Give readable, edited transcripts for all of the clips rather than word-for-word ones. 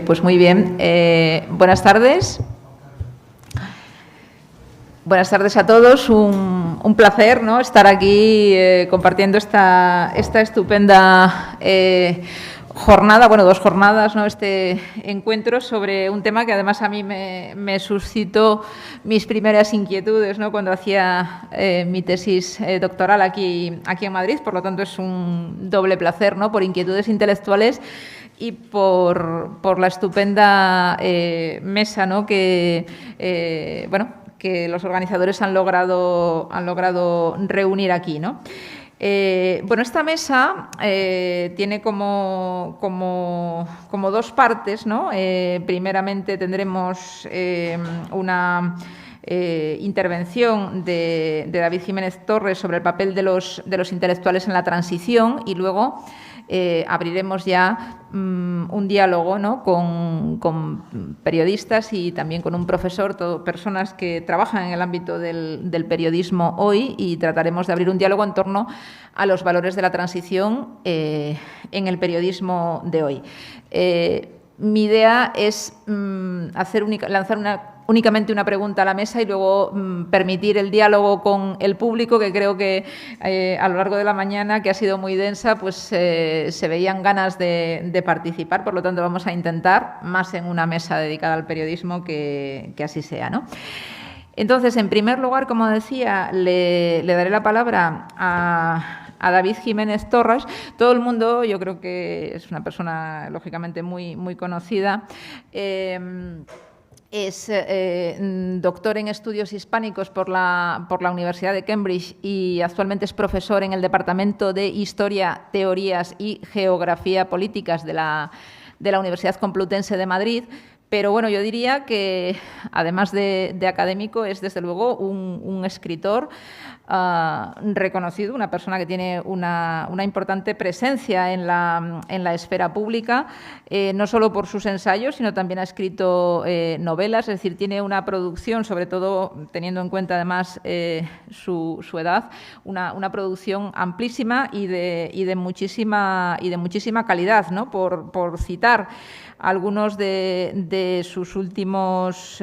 Pues muy bien. Buenas tardes. Buenas tardes a todos. Un placer, ¿no?, estar aquí compartiendo esta estupenda jornada, bueno, 2 jornadas, ¿no?, este encuentro sobre un tema que además a mí me suscitó mis primeras inquietudes, ¿no?, cuando hacía mi tesis doctoral aquí en Madrid. Por lo tanto, es un doble placer, ¿no?, por inquietudes intelectuales y por la estupenda mesa, ¿no?, que los organizadores han logrado reunir aquí, ¿no? Esta mesa tiene como 2 partes, ¿no? Primeramente tendremos una intervención de David Jiménez Torres sobre el papel de los intelectuales en la transición, y luego abriremos ya un diálogo, ¿no?, con periodistas y también con un profesor, personas que trabajan en el ámbito del periodismo hoy, y trataremos de abrir un diálogo en torno a los valores de la transición en el periodismo de hoy. Mi idea es lanzar únicamente una pregunta a la mesa y luego permitir el diálogo con el público, que creo que a lo largo de la mañana, que ha sido muy densa, pues se veían ganas de participar. Por lo tanto, vamos a intentar, más en una mesa dedicada al periodismo, que así sea, ¿no? Entonces, en primer lugar, como decía, le daré la palabra a David Jiménez Torres. Todo el mundo, yo creo que es una persona lógicamente muy conocida. Es doctor en estudios hispánicos por la Universidad de Cambridge y actualmente es profesor en el Departamento de Historia, Teorías y Geografía Políticas de la Universidad Complutense de Madrid. Pero bueno, yo diría que además de académico es desde luego un escritor reconocido, una persona que tiene una importante presencia en la esfera pública, no solo por sus ensayos, sino también ha escrito novelas. Es decir, tiene una producción, sobre todo teniendo en cuenta además su edad, una producción amplísima y de muchísima calidad, ¿no? Por citar algunos de sus últimos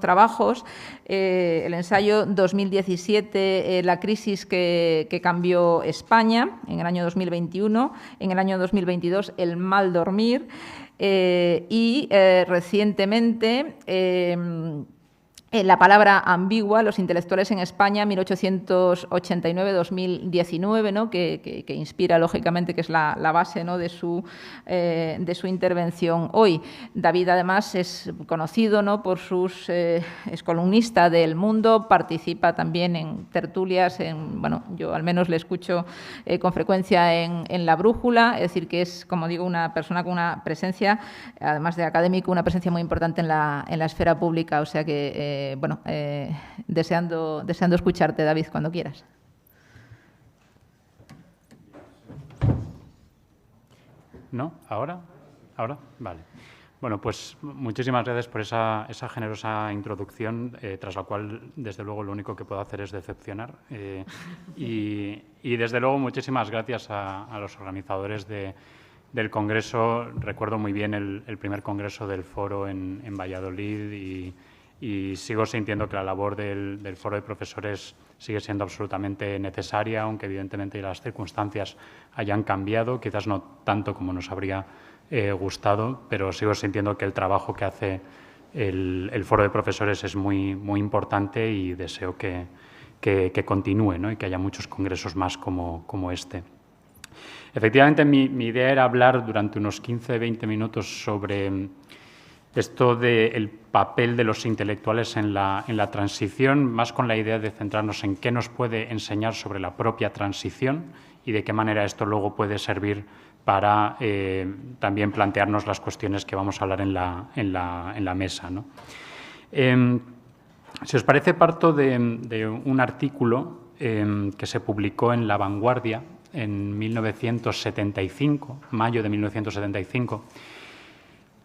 trabajos, el ensayo 2017, la crisis que cambió España, en el año 2021, en el año 2022, el mal dormir, y recientemente la palabra ambigua, los intelectuales en España, 1889-2019, ¿no?, que inspira, lógicamente, que es la base, ¿no?, de su intervención hoy. David, además, es conocido, ¿no?, por es columnista del Mundo, participa también en tertulias, yo al menos le escucho con frecuencia en La Brújula. Es decir, que es, como digo, una persona con una presencia, además de académico, una presencia muy importante en la esfera pública. O sea que deseando escucharte, David, cuando quieras. ¿No? ¿Ahora? ¿Ahora? Vale. Bueno, pues muchísimas gracias por esa generosa introducción, tras la cual, desde luego, lo único que puedo hacer es decepcionar. Y desde luego, muchísimas gracias a los organizadores del Congreso. Recuerdo muy bien el primer Congreso del Foro en Valladolid y sigo sintiendo que la labor del Foro de Profesores sigue siendo absolutamente necesaria, aunque evidentemente las circunstancias hayan cambiado, quizás no tanto como nos habría gustado, pero sigo sintiendo que el trabajo que hace el Foro de Profesores es muy importante y deseo que continúe, ¿no?, y que haya muchos congresos más como este. Efectivamente, mi idea era hablar durante unos 15-20 minutos sobre esto del papel de los intelectuales en la transición, más con la idea de centrarnos en qué nos puede enseñar sobre la propia transición y de qué manera esto luego puede servir para también plantearnos las cuestiones que vamos a hablar en la mesa, ¿no? Si os parece, parto de un artículo que se publicó en La Vanguardia en 1975, mayo de 1975,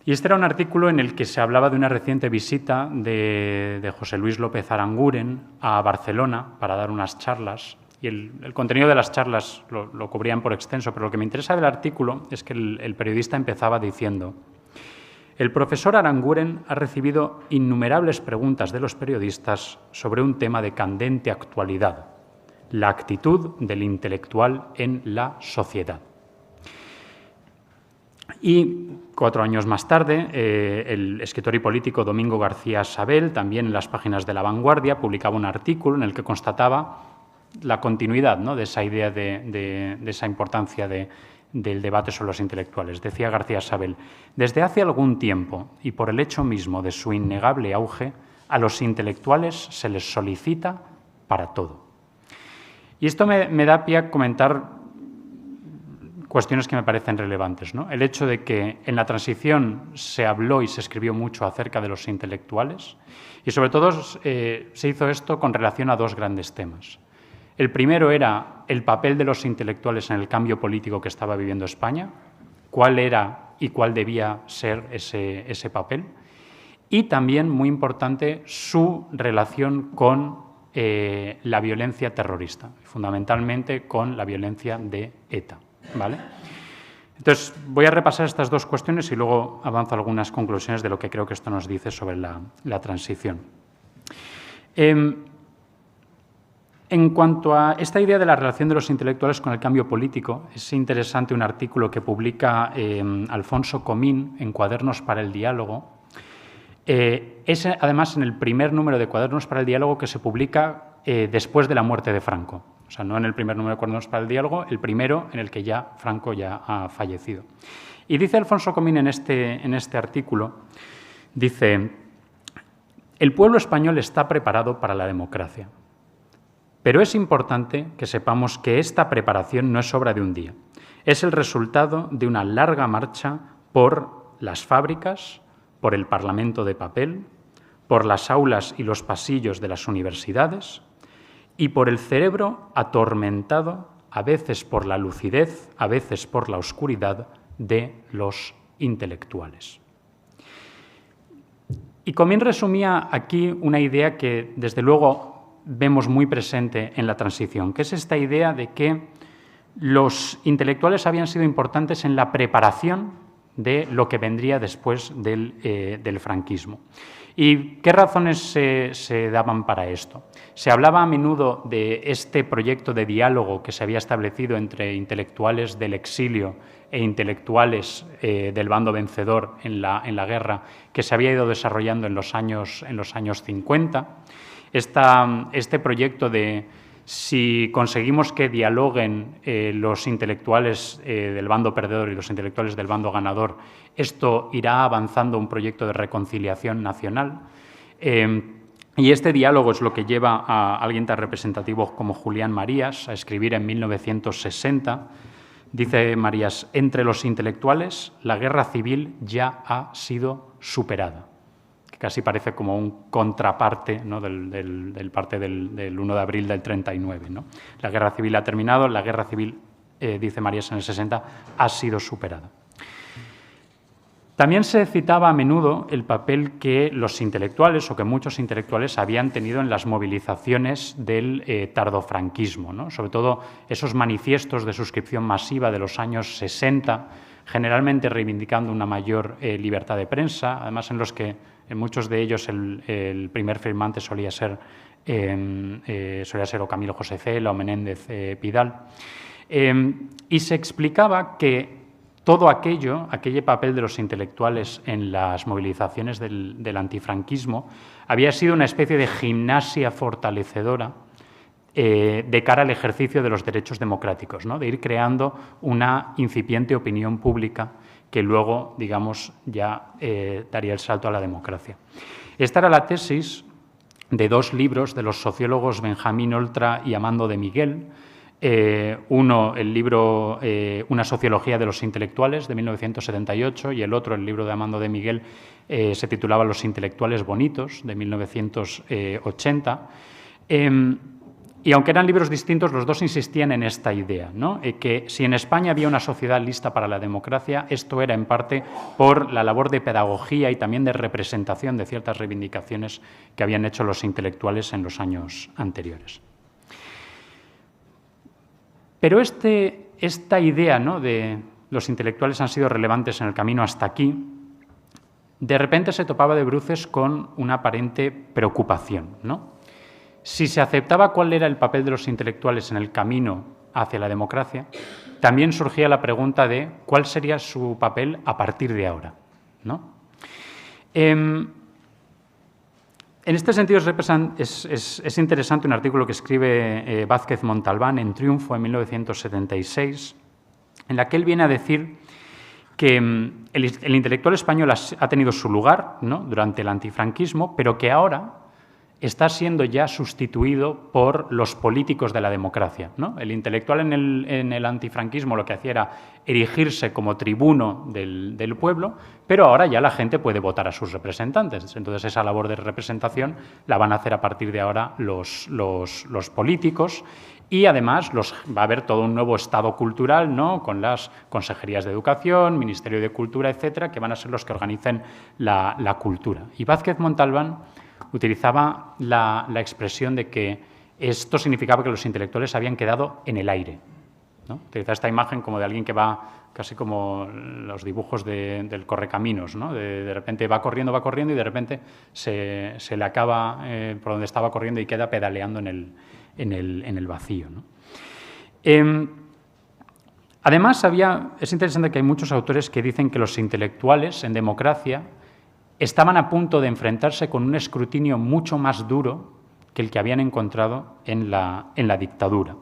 y este era un artículo en el que se hablaba de una reciente visita de José Luis López Aranguren a Barcelona para dar unas charlas Y el contenido de las charlas lo cubrían por extenso, pero lo que me interesa del artículo es que el periodista empezaba diciendo: el profesor Aranguren ha recibido innumerables preguntas de los periodistas sobre un tema de candente actualidad: la actitud del intelectual en la sociedad. Y 4 años más tarde, el escritor y político Domingo García Sabel, también en las páginas de La Vanguardia, publicaba un artículo en el que constataba la continuidad, ¿no?, de esa idea de esa importancia del debate sobre los intelectuales. Decía García Sabel: desde hace algún tiempo, y por el hecho mismo de su innegable auge, a los intelectuales se les solicita para todo. Y esto me da pie a comentar cuestiones que me parecen relevantes, ¿no? El hecho de que en la transición se habló y se escribió mucho acerca de los intelectuales, y sobre todo se hizo esto con relación a 2 grandes temas. El primero era el papel de los intelectuales en el cambio político que estaba viviendo España, cuál era y cuál debía ser ese papel, y también, muy importante, su relación con la violencia terrorista, fundamentalmente con la violencia de ETA. ¿Vale? Entonces, voy a repasar estas 2 cuestiones y luego avanzo a algunas conclusiones de lo que creo que esto nos dice sobre la transición. En cuanto a esta idea de la relación de los intelectuales con el cambio político, es interesante un artículo que publica Alfonso Comín en Cuadernos para el Diálogo. Es además en el primer número de Cuadernos para el Diálogo que se publica después de la muerte de Franco. O sea, no en el primer número de Cuadernos para el Diálogo, el primero en el que ya Franco ya ha fallecido. Y dice Alfonso Comín en este artículo, dice: el pueblo español está preparado para la democracia, pero es importante que sepamos que esta preparación no es obra de un día. Es el resultado de una larga marcha por las fábricas, por el Parlamento de papel, por las aulas y los pasillos de las universidades, y por el cerebro atormentado, a veces por la lucidez, a veces por la oscuridad, de los intelectuales. Y Comín resumía aquí una idea que, desde luego, vemos muy presente en la transición, que es esta idea de que los intelectuales habían sido importantes en la preparación de lo que vendría después del franquismo. ¿Y qué razones se daban para esto? Se hablaba a menudo de este proyecto de diálogo que se había establecido entre intelectuales del exilio e intelectuales del bando vencedor en la guerra, que se había ido desarrollando en los años 50. Este proyecto de si conseguimos que dialoguen los intelectuales del bando perdedor y los intelectuales del bando ganador, esto irá avanzando un proyecto de reconciliación nacional. Y este diálogo es lo que lleva a alguien tan representativo como Julián Marías a escribir en 1960. Dice Marías: entre los intelectuales la guerra civil ya ha sido superada. Que casi parece como un contraparte, ¿no?, del parte del 1 de abril del 39. ¿no? La guerra civil ha terminado, la guerra civil, dice Marías en el 60, ha sido superada. También se citaba a menudo el papel que los intelectuales o que muchos intelectuales habían tenido en las movilizaciones del tardofranquismo, ¿no? Sobre todo esos manifiestos de suscripción masiva de los años 60, generalmente reivindicando una mayor libertad de prensa, además en los que en muchos de ellos el primer firmante solía ser o Camilo José Cela o Menéndez Pidal. Y se explicaba que todo aquel papel de los intelectuales en las movilizaciones del antifranquismo había sido una especie de gimnasia fortalecedora de cara al ejercicio de los derechos democráticos, ¿no? De ir creando una incipiente opinión pública que luego, digamos, ya daría el salto a la democracia. Esta era la tesis de 2 libros de los sociólogos Benjamín Oltra y Amando de Miguel. Uno, el libro Una sociología de los intelectuales, de 1978, y el otro, el libro de Amando de Miguel, se titulaba Los intelectuales bonitos, de 1980. Y aunque eran libros distintos, los 2 insistían en esta idea, ¿no? Que si en España había una sociedad lista para la democracia, esto era en parte por la labor de pedagogía y también de representación de ciertas reivindicaciones que habían hecho los intelectuales en los años anteriores. Pero esta idea, ¿no?, de los intelectuales han sido relevantes en el camino hasta aquí, de repente se topaba de bruces con una aparente preocupación, ¿no? Si se aceptaba cuál era el papel de los intelectuales en el camino hacia la democracia, también surgía la pregunta de cuál sería su papel a partir de ahora, ¿no? En este sentido es interesante un artículo que escribe Vázquez Montalbán en Triunfo en 1976, en la que él viene a decir que el intelectual español ha tenido su lugar, ¿no?, durante el antifranquismo, pero que ahora está siendo ya sustituido por los políticos de la democracia, ¿no? El intelectual en el antifranquismo lo que hacía era erigirse como tribuno del pueblo, pero ahora ya la gente puede votar a sus representantes. Entonces, esa labor de representación la van a hacer a partir de ahora los políticos, y además va a haber todo un nuevo estado cultural, ¿no?, con las consejerías de educación, Ministerio de Cultura, etcétera, que van a ser los que organicen la cultura. Y Vázquez Montalbán utilizaba la expresión de que esto significaba que los intelectuales habían quedado en el aire, ¿no? Utiliza esta imagen como de alguien que va, casi como los dibujos del correcaminos, ¿no? De repente va corriendo y de repente se le acaba por donde estaba corriendo y queda pedaleando en el vacío, ¿no? Además, es interesante que hay muchos autores que dicen que los intelectuales en democracia estaban a punto de enfrentarse con un escrutinio mucho más duro que el que habían encontrado en la dictadura.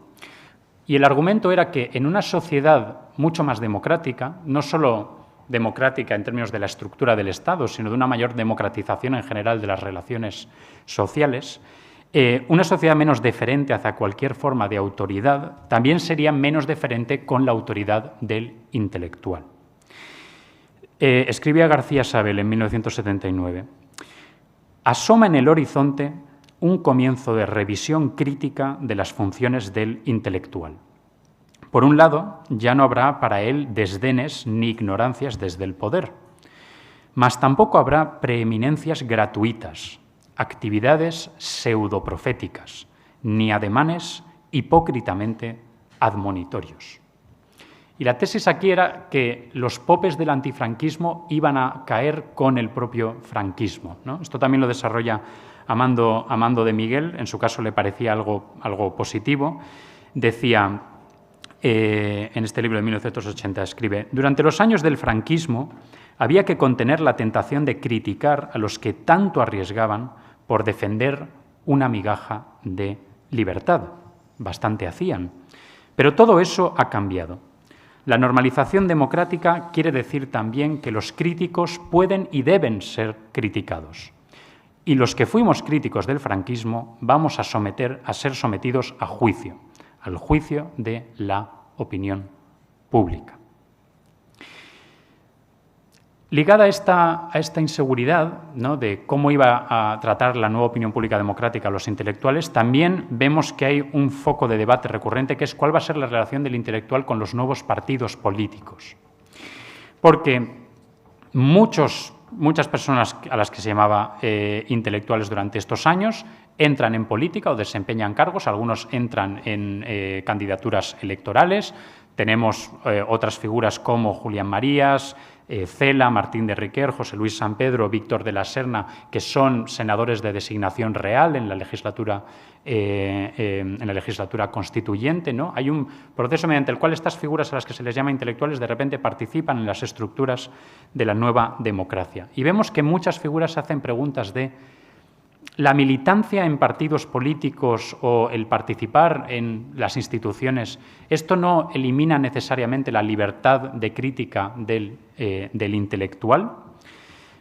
Y el argumento era que en una sociedad mucho más democrática, no solo democrática en términos de la estructura del Estado, sino de una mayor democratización en general de las relaciones sociales, una sociedad menos deferente hacia cualquier forma de autoridad también sería menos deferente con la autoridad del intelectual. Escribía García Sabel en 1979, asoma en el horizonte un comienzo de revisión crítica de las funciones del intelectual. Por un lado, ya no habrá para él desdenes ni ignorancias desde el poder, mas tampoco habrá preeminencias gratuitas, actividades pseudoproféticas, ni ademanes hipócritamente admonitorios. Y la tesis aquí era que los popes del antifranquismo iban a caer con el propio franquismo, ¿no? Esto también lo desarrolla Amando de Miguel, en su caso le parecía algo positivo. Decía, en este libro de 1980, escribe, durante los años del franquismo había que contener la tentación de criticar a los que tanto arriesgaban por defender una migaja de libertad. Bastante hacían. Pero todo eso ha cambiado. La normalización democrática quiere decir también que los críticos pueden y deben ser criticados. Y los que fuimos críticos del franquismo vamos a ser sometidos a juicio, al juicio de la opinión pública. Ligada a esta inseguridad, ¿no?, de cómo iba a tratar la nueva opinión pública democrática a los intelectuales, también vemos que hay un foco de debate recurrente que es cuál va a ser la relación del intelectual con los nuevos partidos políticos. Porque muchas personas a las que se llamaba intelectuales durante estos años entran en política o desempeñan cargos, algunos entran en candidaturas electorales. Tenemos otras figuras como Julián Marías, Cela, Martín de Riquer, José Luis San Pedro, Víctor de la Serna, que son senadores de designación real en la legislatura constituyente, ¿no? Hay un proceso mediante el cual estas figuras a las que se les llama intelectuales de repente participan en las estructuras de la nueva democracia. Y vemos que muchas figuras hacen preguntas de la militancia en partidos políticos o el participar en las instituciones, ¿esto no elimina necesariamente la libertad de crítica del intelectual?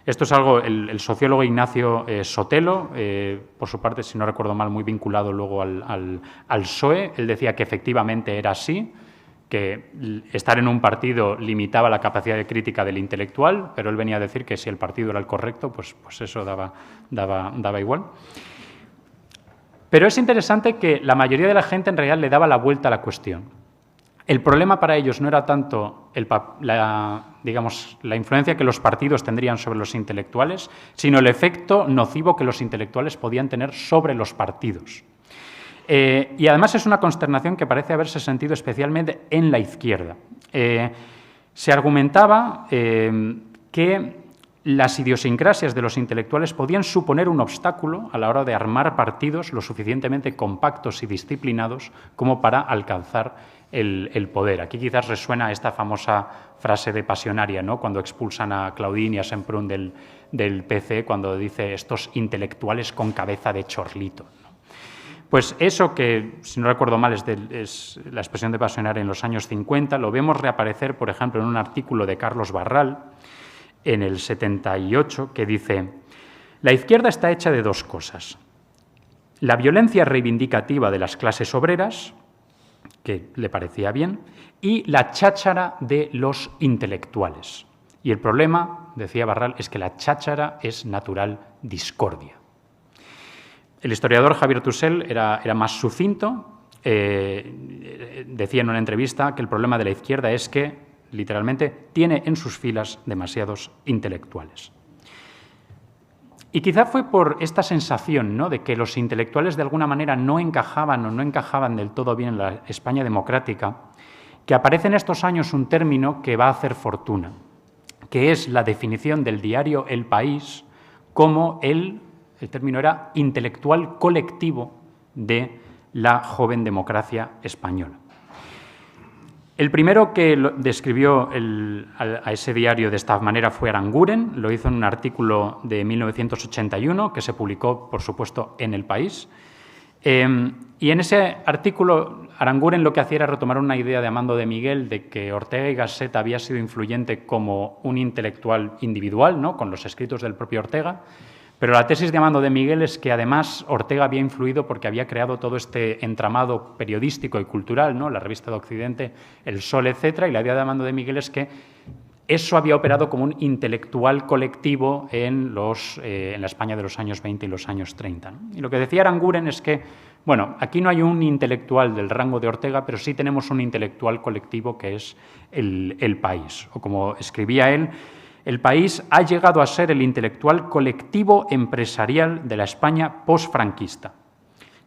Esto es algo, el sociólogo Ignacio Sotelo, por su parte, si no recuerdo mal, muy vinculado luego al PSOE, él decía que efectivamente era así, que estar en un partido limitaba la capacidad de crítica del intelectual, pero él venía a decir que si el partido era el correcto, pues eso daba igual. Pero es interesante que la mayoría de la gente en realidad le daba la vuelta a la cuestión. El problema para ellos no era tanto la influencia que los partidos tendrían sobre los intelectuales, sino el efecto nocivo que los intelectuales podían tener sobre los partidos. Y además es una consternación que parece haberse sentido especialmente en la izquierda. Se argumentaba que las idiosincrasias de los intelectuales podían suponer un obstáculo a la hora de armar partidos lo suficientemente compactos y disciplinados como para alcanzar el poder. Aquí quizás resuena esta famosa frase de Pasionaria, ¿no?, cuando expulsan a Claudín y a Semprún del PC, cuando dice estos intelectuales con cabeza de chorlito. Pues eso que, si no recuerdo mal, es la expresión de Pasionaria en los años 50, lo vemos reaparecer, por ejemplo, en un artículo de Carlos Barral, en el 78, que dice: la izquierda está hecha de dos cosas: la violencia reivindicativa de las clases obreras, que le parecía bien, y la cháchara de los intelectuales. Y el problema, decía Barral, es que la cháchara es natural discordia. El historiador Javier Tussell era más sucinto, decía en una entrevista que el problema de la izquierda es que, literalmente, tiene en sus filas demasiados intelectuales. Y quizá fue por esta sensación, ¿no?, de que los intelectuales de alguna manera no encajaban o no encajaban del todo bien en la España democrática, que aparece en estos años un término que va a hacer fortuna, que es la definición del diario El País como el término era intelectual colectivo de la joven democracia española. El primero que describió a ese diario de esta manera fue Aranguren, lo hizo en un artículo de 1981 que se publicó, por supuesto, en El País. Y en ese artículo Aranguren lo que hacía era retomar una idea de Amando de Miguel de que Ortega y Gasset había sido influyente como un intelectual individual, ¿no?, con los escritos del propio Ortega. Pero la tesis de Amando de Miguel es que además Ortega había influido porque había creado todo este entramado periodístico y cultural, ¿no?, la Revista de Occidente, El Sol, etcétera, y la idea de Amando de Miguel es que eso había operado como un intelectual colectivo en la España de los años 20 y los años 30. ¿no? Y lo que decía Aranguren es que, bueno, aquí no hay un intelectual del rango de Ortega, pero sí tenemos un intelectual colectivo que es el País. O como escribía él, El País ha llegado a ser el intelectual colectivo empresarial de la España posfranquista.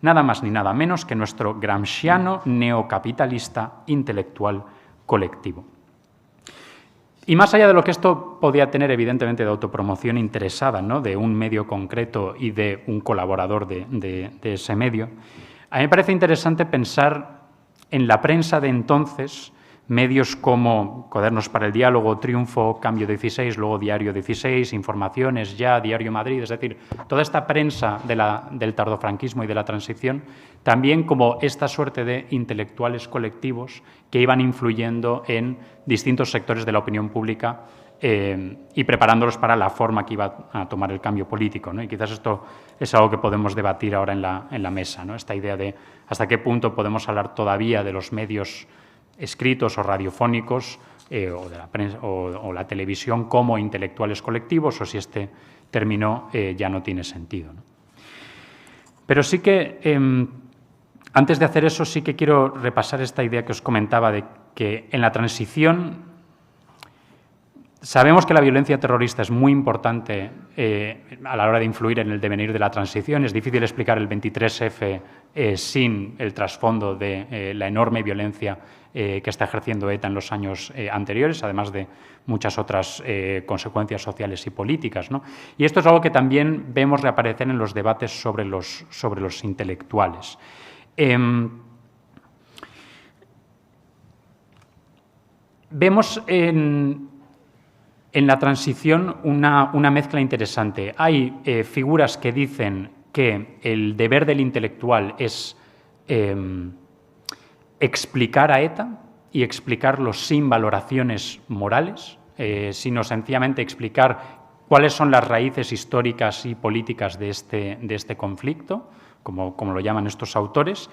Nada más ni nada menos que nuestro gramsciano neocapitalista intelectual colectivo. Y más allá de lo que esto podía tener, evidentemente, de autopromoción interesada, ¿no?, de un medio concreto y de un colaborador de ese medio, a mí me parece interesante pensar en la prensa de entonces, medios como Cuadernos para el Diálogo, Triunfo, Cambio 16, luego Diario 16, Informaciones, Ya, Diario Madrid, es decir, toda esta prensa del tardofranquismo y de la transición, también como esta suerte de intelectuales colectivos que iban influyendo en distintos sectores de la opinión pública y preparándolos para la forma que iba a tomar el cambio político, ¿no? Y quizás esto es algo que podemos debatir ahora en la mesa, ¿no?, esta idea de hasta qué punto podemos hablar todavía de los medios escritos o radiofónicos o de la prensa, o la televisión como intelectuales colectivos, o si este término ya no tiene sentido, ¿no? Pero sí que, antes de hacer eso, sí que quiero repasar esta idea que os comentaba de que en la transición sabemos que la violencia terrorista es muy importante a la hora de influir en el devenir de la transición. Es difícil explicar el 23F sin el trasfondo de la enorme violencia que está ejerciendo ETA en los años anteriores, además de muchas otras consecuencias sociales y políticas, ¿no? Y esto es algo que también vemos reaparecer en los debates sobre los intelectuales. Vemos en la transición una mezcla interesante. Hay figuras que dicen que el deber del intelectual es explicar a ETA y explicarlo sin valoraciones morales, sino sencillamente explicar cuáles son las raíces históricas y políticas de este conflicto, como lo llaman estos autores.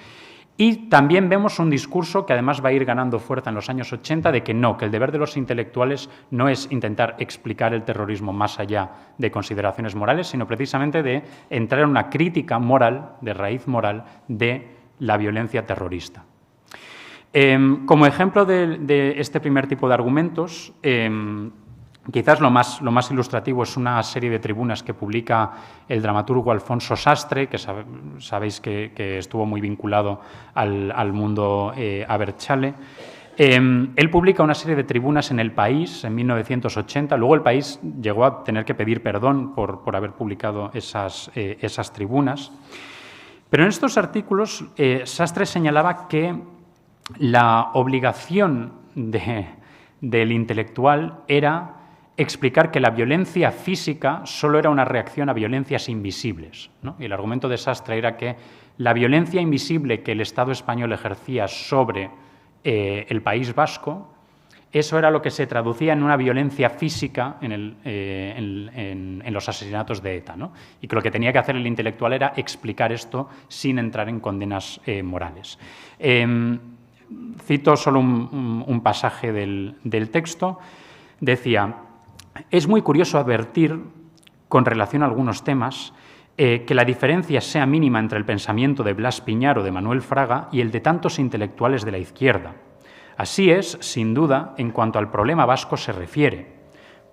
Y también vemos un discurso que además va a ir ganando fuerza en los años 80 de que no, que el deber de los intelectuales no es intentar explicar el terrorismo más allá de consideraciones morales, sino precisamente de entrar en una crítica moral, de raíz moral, de la violencia terrorista. Como ejemplo de este primer tipo de argumentos, Quizás lo más ilustrativo es una serie de tribunas que publica el dramaturgo Alfonso Sastre, que sabéis que estuvo muy vinculado al mundo Abertzale. Él publica una serie de tribunas en El País en 1980. Luego El País llegó a tener que pedir perdón por haber publicado esas tribunas. Pero en estos artículos Sastre señalaba que la obligación del intelectual era explicar que la violencia física solo era una reacción a violencias invisibles, ¿no? Y el argumento de Sastre era que la violencia invisible que el Estado español ejercía sobre el País Vasco, eso era lo que se traducía en una violencia física en los asesinatos de ETA, ¿no? Y que lo que tenía que hacer el intelectual era explicar esto sin entrar en condenas morales. Cito solo un pasaje del texto. Decía: es muy curioso advertir, con relación a algunos temas, que la diferencia sea mínima entre el pensamiento de Blas Piñar o de Manuel Fraga y el de tantos intelectuales de la izquierda. Así es, sin duda, en cuanto al problema vasco se refiere.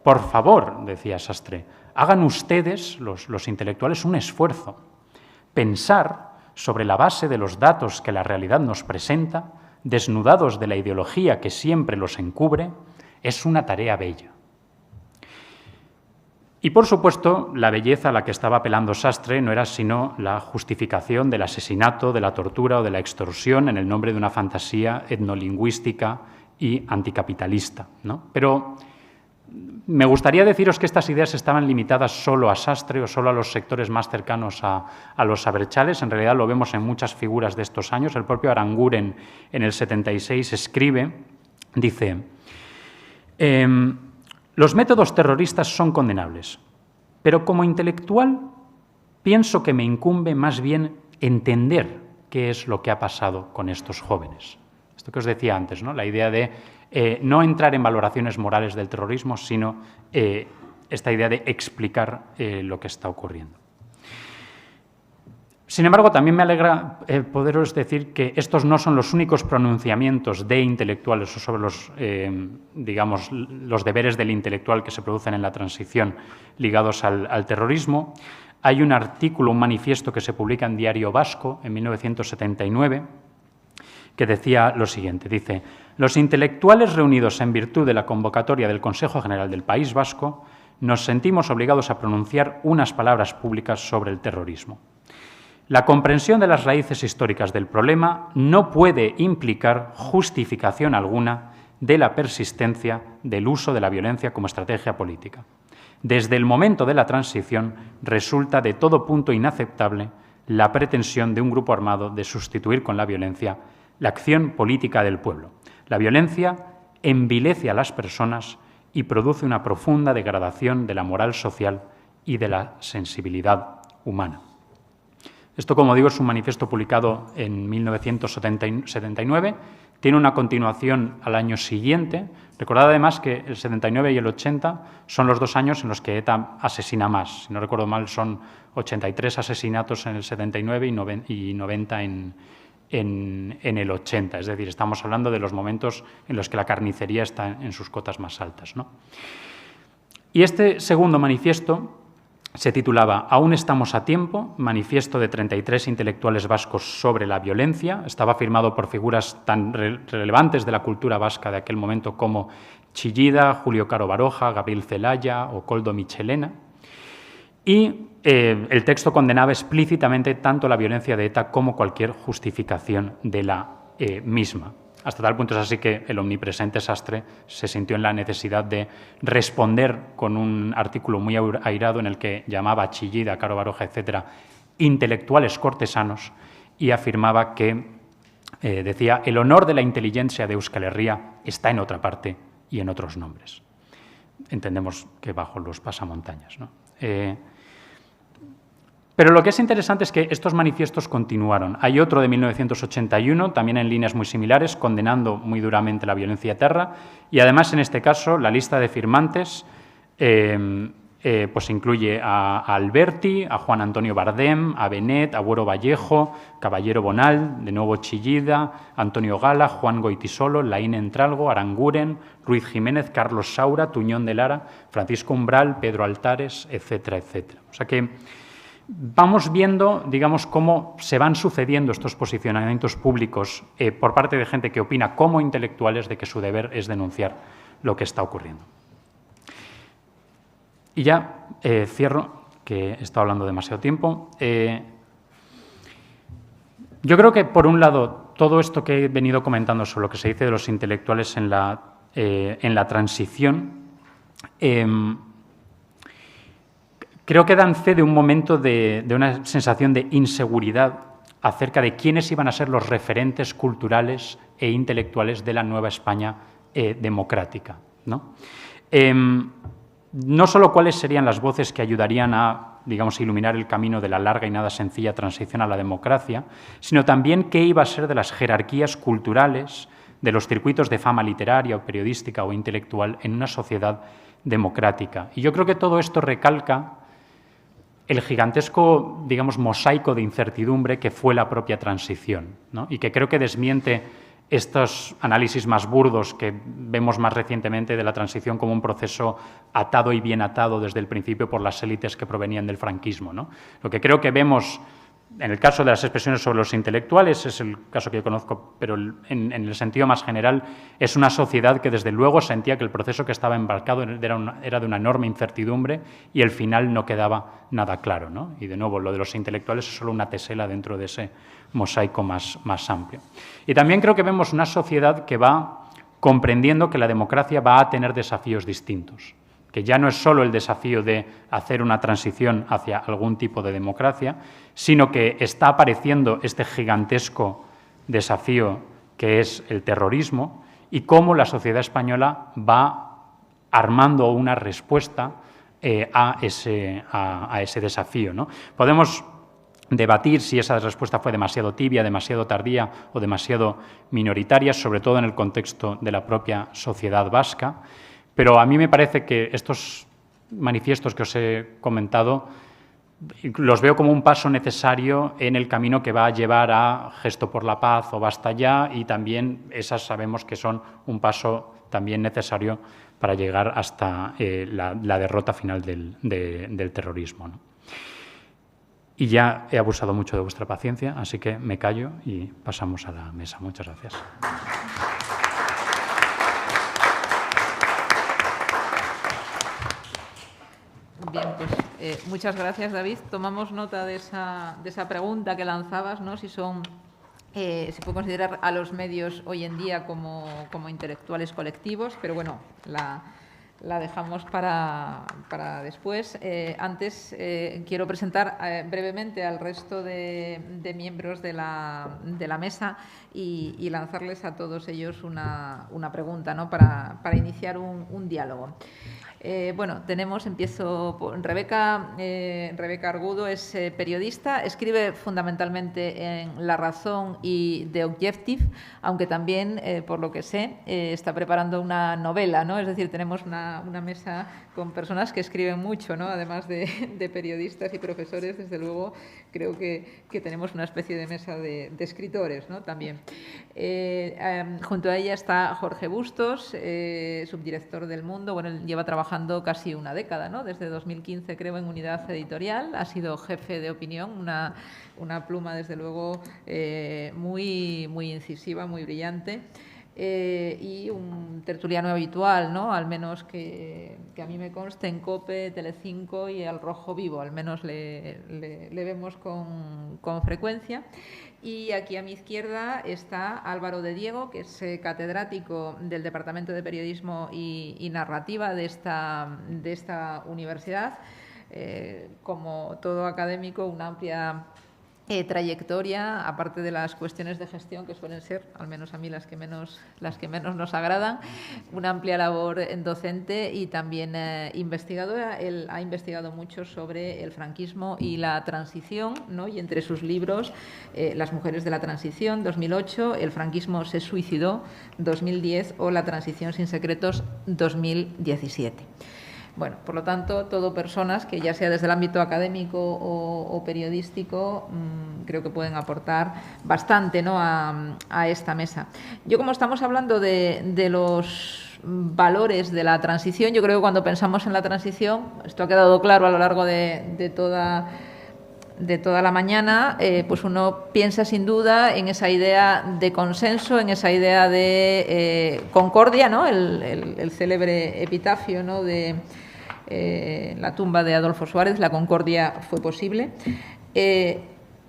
Por favor, decía Sastre, hagan ustedes, los intelectuales, un esfuerzo. Pensar sobre la base de los datos que la realidad nos presenta, desnudados de la ideología que siempre los encubre, es una tarea bella. Y, por supuesto, la belleza a la que estaba apelando Sastre no era sino la justificación del asesinato, de la tortura o de la extorsión en el nombre de una fantasía etnolingüística y anticapitalista, ¿no? Pero me gustaría deciros que estas ideas estaban limitadas solo a Sastre o solo a los sectores más cercanos a los abertzales. En realidad lo vemos en muchas figuras de estos años. El propio Aranguren, en el 76, escribe, dice: los métodos terroristas son condenables, pero como intelectual pienso que me incumbe más bien entender qué es lo que ha pasado con estos jóvenes. Esto que os decía antes, ¿no? La idea de no entrar en valoraciones morales del terrorismo, sino esta idea de explicar lo que está ocurriendo. Sin embargo, también me alegra poderos decir que estos no son los únicos pronunciamientos de intelectuales sobre los deberes del intelectual que se producen en la transición ligados al terrorismo. Hay un artículo, un manifiesto que se publica en Diario Vasco en 1979 que decía lo siguiente, dice: los intelectuales reunidos en virtud de la convocatoria del Consejo General del País Vasco nos sentimos obligados a pronunciar unas palabras públicas sobre el terrorismo. La comprensión de las raíces históricas del problema no puede implicar justificación alguna de la persistencia del uso de la violencia como estrategia política. Desde el momento de la transición resulta de todo punto inaceptable la pretensión de un grupo armado de sustituir con la violencia la acción política del pueblo. La violencia envilece a las personas y produce una profunda degradación de la moral social y de la sensibilidad humana. Esto, como digo, es un manifiesto publicado en 1979, tiene una continuación al año siguiente. Recordad además que el 79 y el 80 son los 2 años en los que ETA asesina más. Si no recuerdo mal, son 83 asesinatos en el 79 y 90 en el 80. Es decir, estamos hablando de los momentos en los que la carnicería está en sus cotas más altas, ¿no? Y este segundo manifiesto se titulaba Aún estamos a tiempo, manifiesto de 33 intelectuales vascos sobre la violencia. Estaba firmado por figuras tan relevantes de la cultura vasca de aquel momento como Chillida, Julio Caro Baroja, Gabriel Celaya o Koldo Michelena. Y el texto condenaba explícitamente tanto la violencia de ETA como cualquier justificación de la misma. Hasta tal punto es así que el omnipresente Sastre se sintió en la necesidad de responder con un artículo muy airado en el que llamaba a Chillida, Caro Baroja, etcétera, intelectuales cortesanos, y afirmaba que, decía, el honor de la inteligencia de Euskal Herria está en otra parte y en otros nombres. Entendemos que bajo los pasamontañas, ¿no? Pero lo que es interesante es que estos manifiestos continuaron. Hay otro de 1981, también en líneas muy similares, condenando muy duramente la violencia etarra, y además, en este caso, la lista de firmantes pues incluye a Alberti, a Juan Antonio Bardem, a Benet, a Agüero Vallejo, Caballero Bonal, de nuevo Chillida, Antonio Gala, Juan Goitisolo, Laín Entralgo, Aranguren, Ruiz Jiménez, Carlos Saura, Tuñón de Lara, Francisco Umbral, Pedro Altares, etcétera, etcétera. O sea que vamos viendo, digamos, cómo se van sucediendo estos posicionamientos públicos por parte de gente que opina como intelectuales de que su deber es denunciar lo que está ocurriendo. Y ya cierro, que he estado hablando demasiado tiempo. Yo creo que, por un lado, todo esto que he venido comentando sobre lo que se dice de los intelectuales en la transición, creo que dan fe de un momento de una sensación de inseguridad acerca de quiénes iban a ser los referentes culturales e intelectuales de la nueva España democrática, ¿no? No solo cuáles serían las voces que ayudarían a, digamos, iluminar el camino de la larga y nada sencilla transición a la democracia, sino también qué iba a ser de las jerarquías culturales, de los circuitos de fama literaria o periodística o intelectual en una sociedad democrática. Y yo creo que todo esto recalca el gigantesco, digamos, mosaico de incertidumbre que fue la propia transición, ¿no? Y que creo que desmiente estos análisis más burdos que vemos más recientemente de la transición como un proceso atado y bien atado desde el principio por las élites que provenían del franquismo, ¿no? Lo que creo que vemos en el caso de las expresiones sobre los intelectuales, es el caso que yo conozco, pero en el sentido más general, es una sociedad que desde luego sentía que el proceso que estaba embarcado era de una enorme incertidumbre y el final no quedaba nada claro, ¿no? Y de nuevo, lo de los intelectuales es solo una tesela dentro de ese mosaico más amplio. Y también creo que vemos una sociedad que va comprendiendo que la democracia va a tener desafíos distintos, que ya no es solo el desafío de hacer una transición hacia algún tipo de democracia, sino que está apareciendo este gigantesco desafío que es el terrorismo y cómo la sociedad española va armando una respuesta a ese desafío, ¿no? Podemos debatir si esa respuesta fue demasiado tibia, demasiado tardía o demasiado minoritaria, sobre todo en el contexto de la propia sociedad vasca, pero a mí me parece que estos manifiestos que os he comentado los veo como un paso necesario en el camino que va a llevar a Gesto por la Paz o Basta Ya, y también esas sabemos que son un paso también necesario para llegar hasta la derrota final del terrorismo, ¿no? Y ya he abusado mucho de vuestra paciencia, así que me callo y pasamos a la mesa. Muchas gracias. Bien, pues muchas gracias, David. Tomamos nota de esa pregunta que lanzabas, ¿no? Si se puede considerar a los medios hoy en día como intelectuales colectivos, pero bueno, la dejamos para después. Antes quiero presentar brevemente al resto de miembros de la mesa y lanzarles a todos ellos una pregunta, ¿no? para iniciar un diálogo. Empiezo por Rebeca Argudo, es periodista, escribe fundamentalmente en La Razón y The Objective, aunque también, por lo que sé, está preparando una novela, ¿no? Es decir, tenemos una mesa con personas que escriben mucho, ¿no? Además de periodistas y profesores, desde luego, creo que tenemos una especie de mesa de escritores, ¿no? También. Junto a ella está Jorge Bustos, subdirector del Mundo. Bueno, él lleva trabajando casi una década, ¿no? Desde 2015, creo, en Unidad Editorial. Ha sido jefe de opinión, una pluma, desde luego, muy incisiva, muy brillante. Y un tertuliano habitual, ¿no? Al menos que a mí me conste, en COPE, Telecinco y Al Rojo Vivo, al menos le vemos con frecuencia. Y aquí a mi izquierda está Álvaro de Diego, que es catedrático del Departamento de Periodismo y Narrativa de esta universidad. Como todo académico, una amplia trayectoria, aparte de las cuestiones de gestión, que suelen ser, al menos a mí, las que menos nos agradan, una amplia labor docente y también investigadora. Él ha investigado mucho sobre el franquismo y la transición, ¿no? Y entre sus libros, Las mujeres de la transición, 2008, El franquismo se suicidó, 2010, o La transición sin secretos, 2017. Bueno, por lo tanto, todo personas que ya sea desde el ámbito académico o periodístico, creo que pueden aportar bastante, ¿no?, a esta mesa. Yo, como estamos hablando de los valores de la transición, yo creo que cuando pensamos en la transición, esto ha quedado claro a lo largo de toda la mañana, pues uno piensa sin duda en esa idea de consenso, en esa idea de concordia, ¿no?, el célebre epitafio, ¿no?, de la tumba de Adolfo Suárez, la concordia fue posible.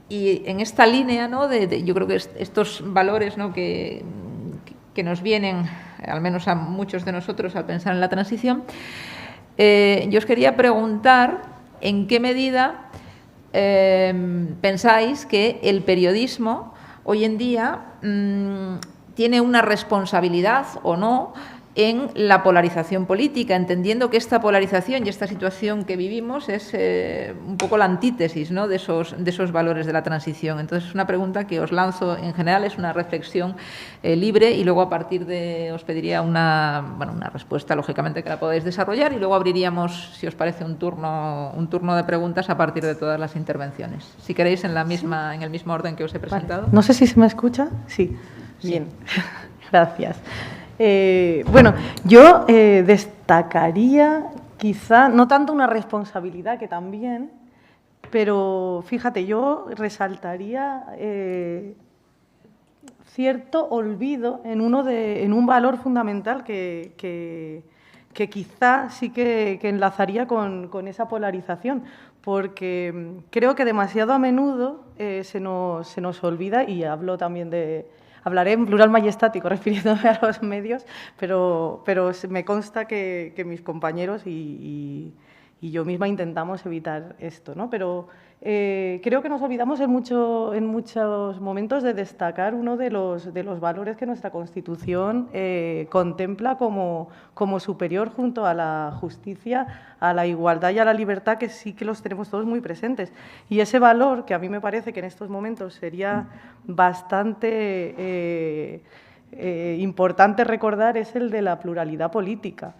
Y en esta línea, ¿no?, yo creo que estos valores, ¿no?, que nos vienen, al menos a muchos de nosotros, al pensar en la transición, yo os quería preguntar en qué medida pensáis que el periodismo hoy en día tiene una responsabilidad o no en la polarización política, entendiendo que esta polarización y esta situación que vivimos es un poco la antítesis, ¿no?, de esos valores de la transición. Entonces, es una pregunta que os lanzo en general, es una reflexión libre, y luego a partir de os pediría una respuesta, lógicamente, que la podáis desarrollar, y luego abriríamos, si os parece, un turno de preguntas a partir de todas las intervenciones. Si queréis, en el mismo orden que os he presentado. Vale. No sé si se me escucha. Sí. Bien. Gracias. Bueno, yo destacaría quizá, no tanto una responsabilidad, que también, pero fíjate, yo resaltaría cierto olvido en un valor fundamental que quizá sí que enlazaría con esa polarización, porque creo que demasiado a menudo se nos olvida, y hablo también hablaré en plural majestático refiriéndome a los medios, pero me consta que mis compañeros y yo misma intentamos evitar esto, ¿no? Pero creo que nos olvidamos en muchos momentos de destacar uno de los valores que nuestra Constitución contempla como superior, junto a la justicia, a la igualdad y a la libertad, que sí que los tenemos todos muy presentes. Y ese valor, que a mí me parece que en estos momentos sería bastante importante recordar, es el de la pluralidad política.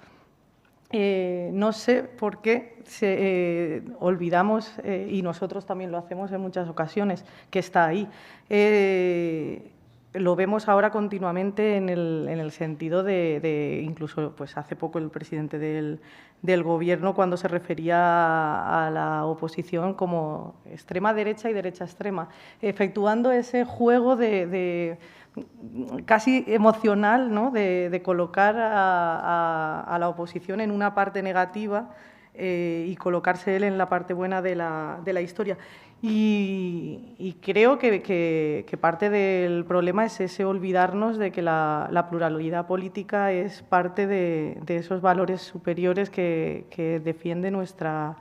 No sé por qué olvidamos, y nosotros también lo hacemos en muchas ocasiones, que está ahí. Lo vemos ahora continuamente en el sentido de incluso, pues hace poco el presidente del Gobierno, cuando se refería a la oposición como extrema derecha y derecha extrema, efectuando ese juego casi emocional, ¿no?, de colocar a la oposición en una parte negativa y colocarse él en la parte buena de la historia. Y creo que parte del problema es ese olvidarnos de que la pluralidad política es parte de esos valores superiores que defiende nuestra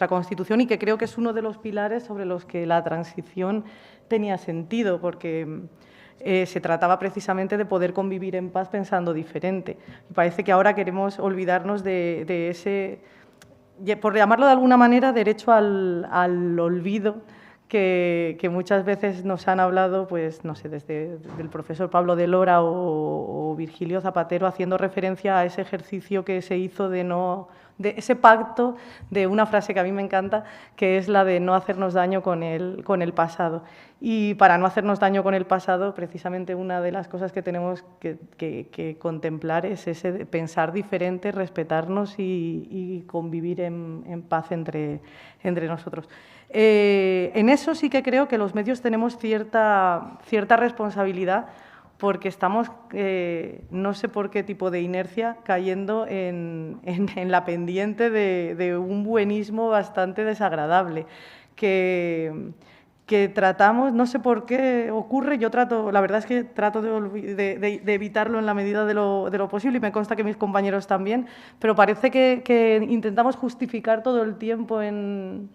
Constitución, y que creo que es uno de los pilares sobre los que la transición tenía sentido, porque se trataba precisamente de poder convivir en paz pensando diferente. Y parece que ahora queremos olvidarnos de ese, por llamarlo de alguna manera, derecho al olvido, que muchas veces nos han hablado, pues no sé, desde el profesor Pablo de Lora o Virgilio Zapatero, haciendo referencia a ese ejercicio que se hizo de ese pacto, de una frase que a mí me encanta, que es la de no hacernos daño con el pasado. Y para no hacernos daño con el pasado, precisamente una de las cosas que tenemos que contemplar es ese de pensar diferente, respetarnos y convivir en paz entre nosotros. En eso sí que creo que los medios tenemos cierta responsabilidad, porque estamos, no sé por qué tipo de inercia, cayendo en la pendiente de un buenismo bastante desagradable, que tratamos, no sé por qué ocurre, la verdad es que trato de evitarlo en la medida de lo posible, y me consta que mis compañeros también, pero parece que intentamos justificar todo el tiempo en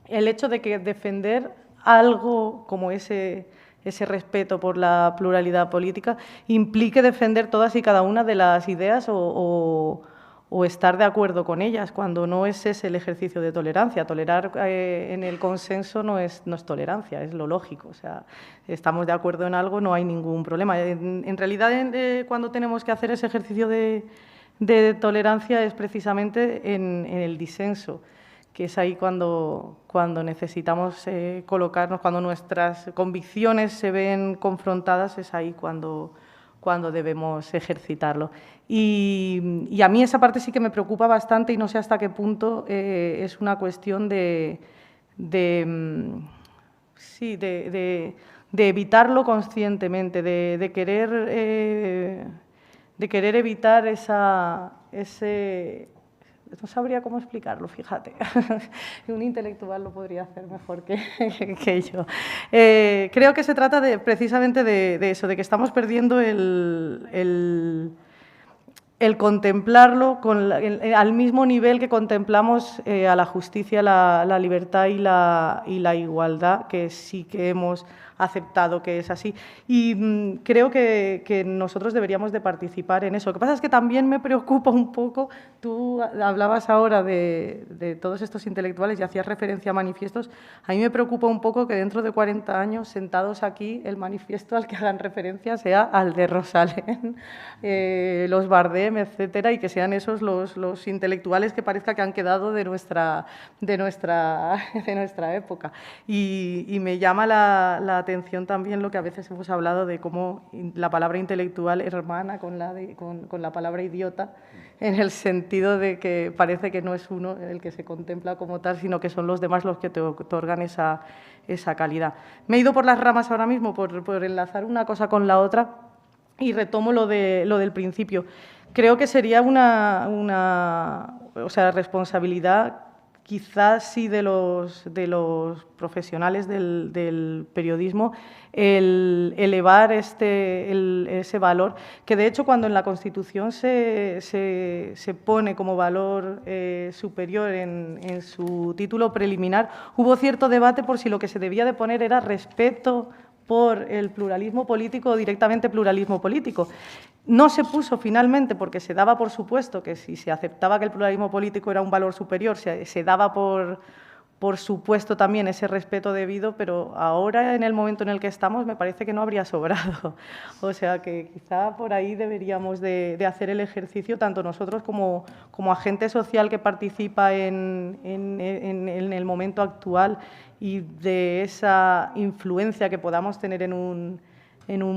el hecho de que defender algo como ese respeto por la pluralidad política implique defender todas y cada una de las ideas o estar de acuerdo con ellas, cuando no es ese el ejercicio de tolerancia. Tolerar en el consenso no es tolerancia, es lo lógico. O sea, estamos de acuerdo en algo, no hay ningún problema. En realidad, cuando tenemos que hacer ese ejercicio de de tolerancia es precisamente en el disenso, que es ahí cuando necesitamos colocarnos, cuando nuestras convicciones se ven confrontadas, es ahí cuando debemos ejercitarlo. Y a mí esa parte sí que me preocupa bastante y no sé hasta qué punto es una cuestión de evitarlo conscientemente, de querer evitar ese... No sabría cómo explicarlo, fíjate. Un intelectual lo podría hacer mejor que yo. Creo que se trata precisamente de eso, de que estamos perdiendo el contemplarlo al mismo nivel que contemplamos a la justicia, la libertad y la igualdad, que sí que hemos aceptado que es así. Y creo que nosotros deberíamos de participar en eso. Lo que pasa es que también me preocupa un poco, tú hablabas ahora de todos estos intelectuales y hacías referencia a manifiestos, a mí me preocupa un poco que dentro de 40 años, sentados aquí, el manifiesto al que hagan referencia sea al de Rosalén, los Bardem, etcétera, y que sean esos los intelectuales que parezca que han quedado de nuestra época. Y me llama la atención también lo que a veces hemos hablado de cómo la palabra intelectual hermana con la palabra idiota, en el sentido de que parece que no es uno el que se contempla como tal, sino que son los demás los que te otorgan esa calidad. Me he ido por las ramas ahora mismo por enlazar una cosa con la otra y retomo lo del principio. Creo que sería una responsabilidad quizás sí de los profesionales del periodismo, el elevar ese valor, que de hecho cuando en la Constitución se pone como valor superior en su título preliminar, hubo cierto debate por si lo que se debía de poner era respeto por el pluralismo político o directamente pluralismo político. No se puso finalmente porque se daba por supuesto que si se aceptaba que el pluralismo político era un valor superior, se daba por supuesto también ese respeto debido, pero ahora, en el momento en el que estamos, me parece que no habría sobrado. O sea que quizá por ahí deberíamos de hacer el ejercicio, tanto nosotros como agente social que participa en el momento actual y de esa influencia que podamos tener en un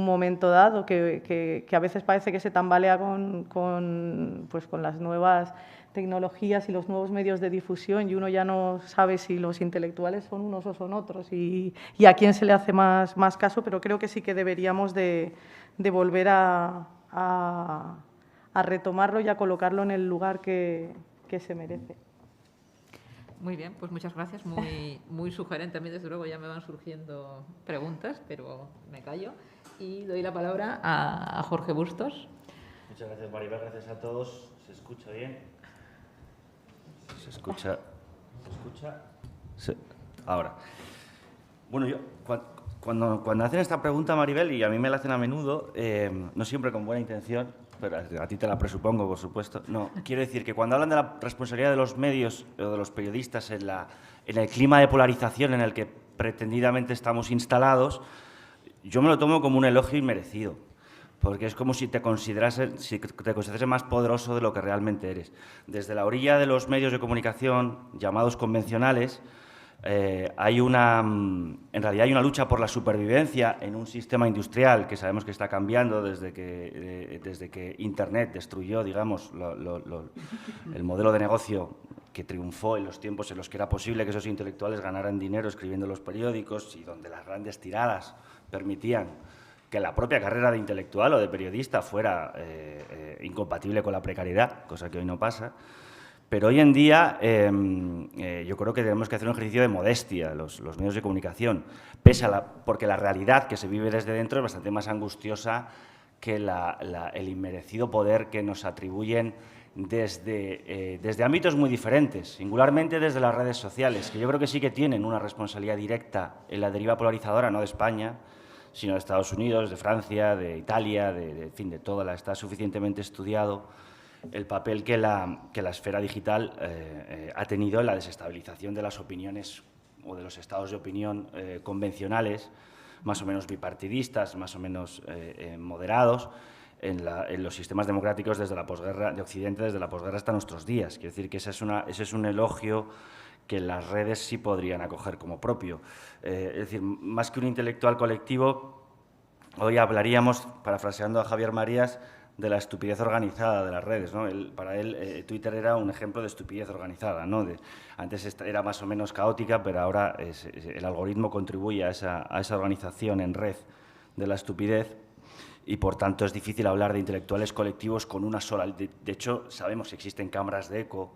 momento dado, que a veces parece que se tambalea con las nuevas tecnologías y los nuevos medios de difusión y uno ya no sabe si los intelectuales son unos o son otros y a quién se le hace más caso, pero creo que sí que deberíamos de volver a retomarlo y a colocarlo en el lugar que se merece. Muy bien, pues muchas gracias. Muy sugerente. A mí, desde luego, ya me van surgiendo preguntas, pero me callo. Y doy la palabra a Jorge Bustos. Muchas gracias, Maribel. Gracias a todos. ¿Se escucha bien? ¿Se escucha? Sí. Ahora. Bueno, yo cuando hacen esta pregunta, Maribel, y a mí me la hacen a menudo, no siempre con buena intención, pero a ti te la presupongo, por supuesto. No, quiero decir que cuando hablan de la responsabilidad de los medios o de los periodistas en el clima de polarización en el que pretendidamente estamos instalados, yo me lo tomo como un elogio inmerecido, porque es como si te considerases más poderoso de lo que realmente eres. Desde la orilla de los medios de comunicación llamados convencionales, en realidad hay una lucha por la supervivencia en un sistema industrial que sabemos que está cambiando desde que Internet destruyó, digamos, el modelo de negocio que triunfó en los tiempos en los que era posible que esos intelectuales ganaran dinero escribiendo los periódicos y donde las grandes tiradas permitían que la propia carrera de intelectual o de periodista fuera incompatible con la precariedad, cosa que hoy no pasa. Pero hoy en día yo creo que tenemos que hacer un ejercicio de modestia, los medios de comunicación, porque la realidad que se vive desde dentro es bastante más angustiosa que el inmerecido poder que nos atribuyen desde ámbitos muy diferentes, singularmente desde las redes sociales, que yo creo que sí que tienen una responsabilidad directa en la deriva polarizadora, no de España, sino de Estados Unidos, de Francia, de Italia, en fin, de toda está suficientemente estudiado el papel que la esfera digital ha tenido en la desestabilización de las opiniones o de los estados de opinión convencionales, más o menos bipartidistas, más o menos moderados, en los sistemas democráticos desde la posguerra, de Occidente, desde la posguerra hasta nuestros días. Quiero decir que ese es un elogio que las redes sí podrían acoger como propio. Es decir, más que un intelectual colectivo, hoy hablaríamos, parafraseando a Javier Marías, de la estupidez organizada de las redes, ¿no? Para él, Twitter era un ejemplo de estupidez organizada, ¿no? Antes era más o menos caótica, pero ahora el algoritmo contribuye a esa organización en red de la estupidez y, por tanto, es difícil hablar de intelectuales colectivos con una sola... De hecho, sabemos que existen cámaras de eco,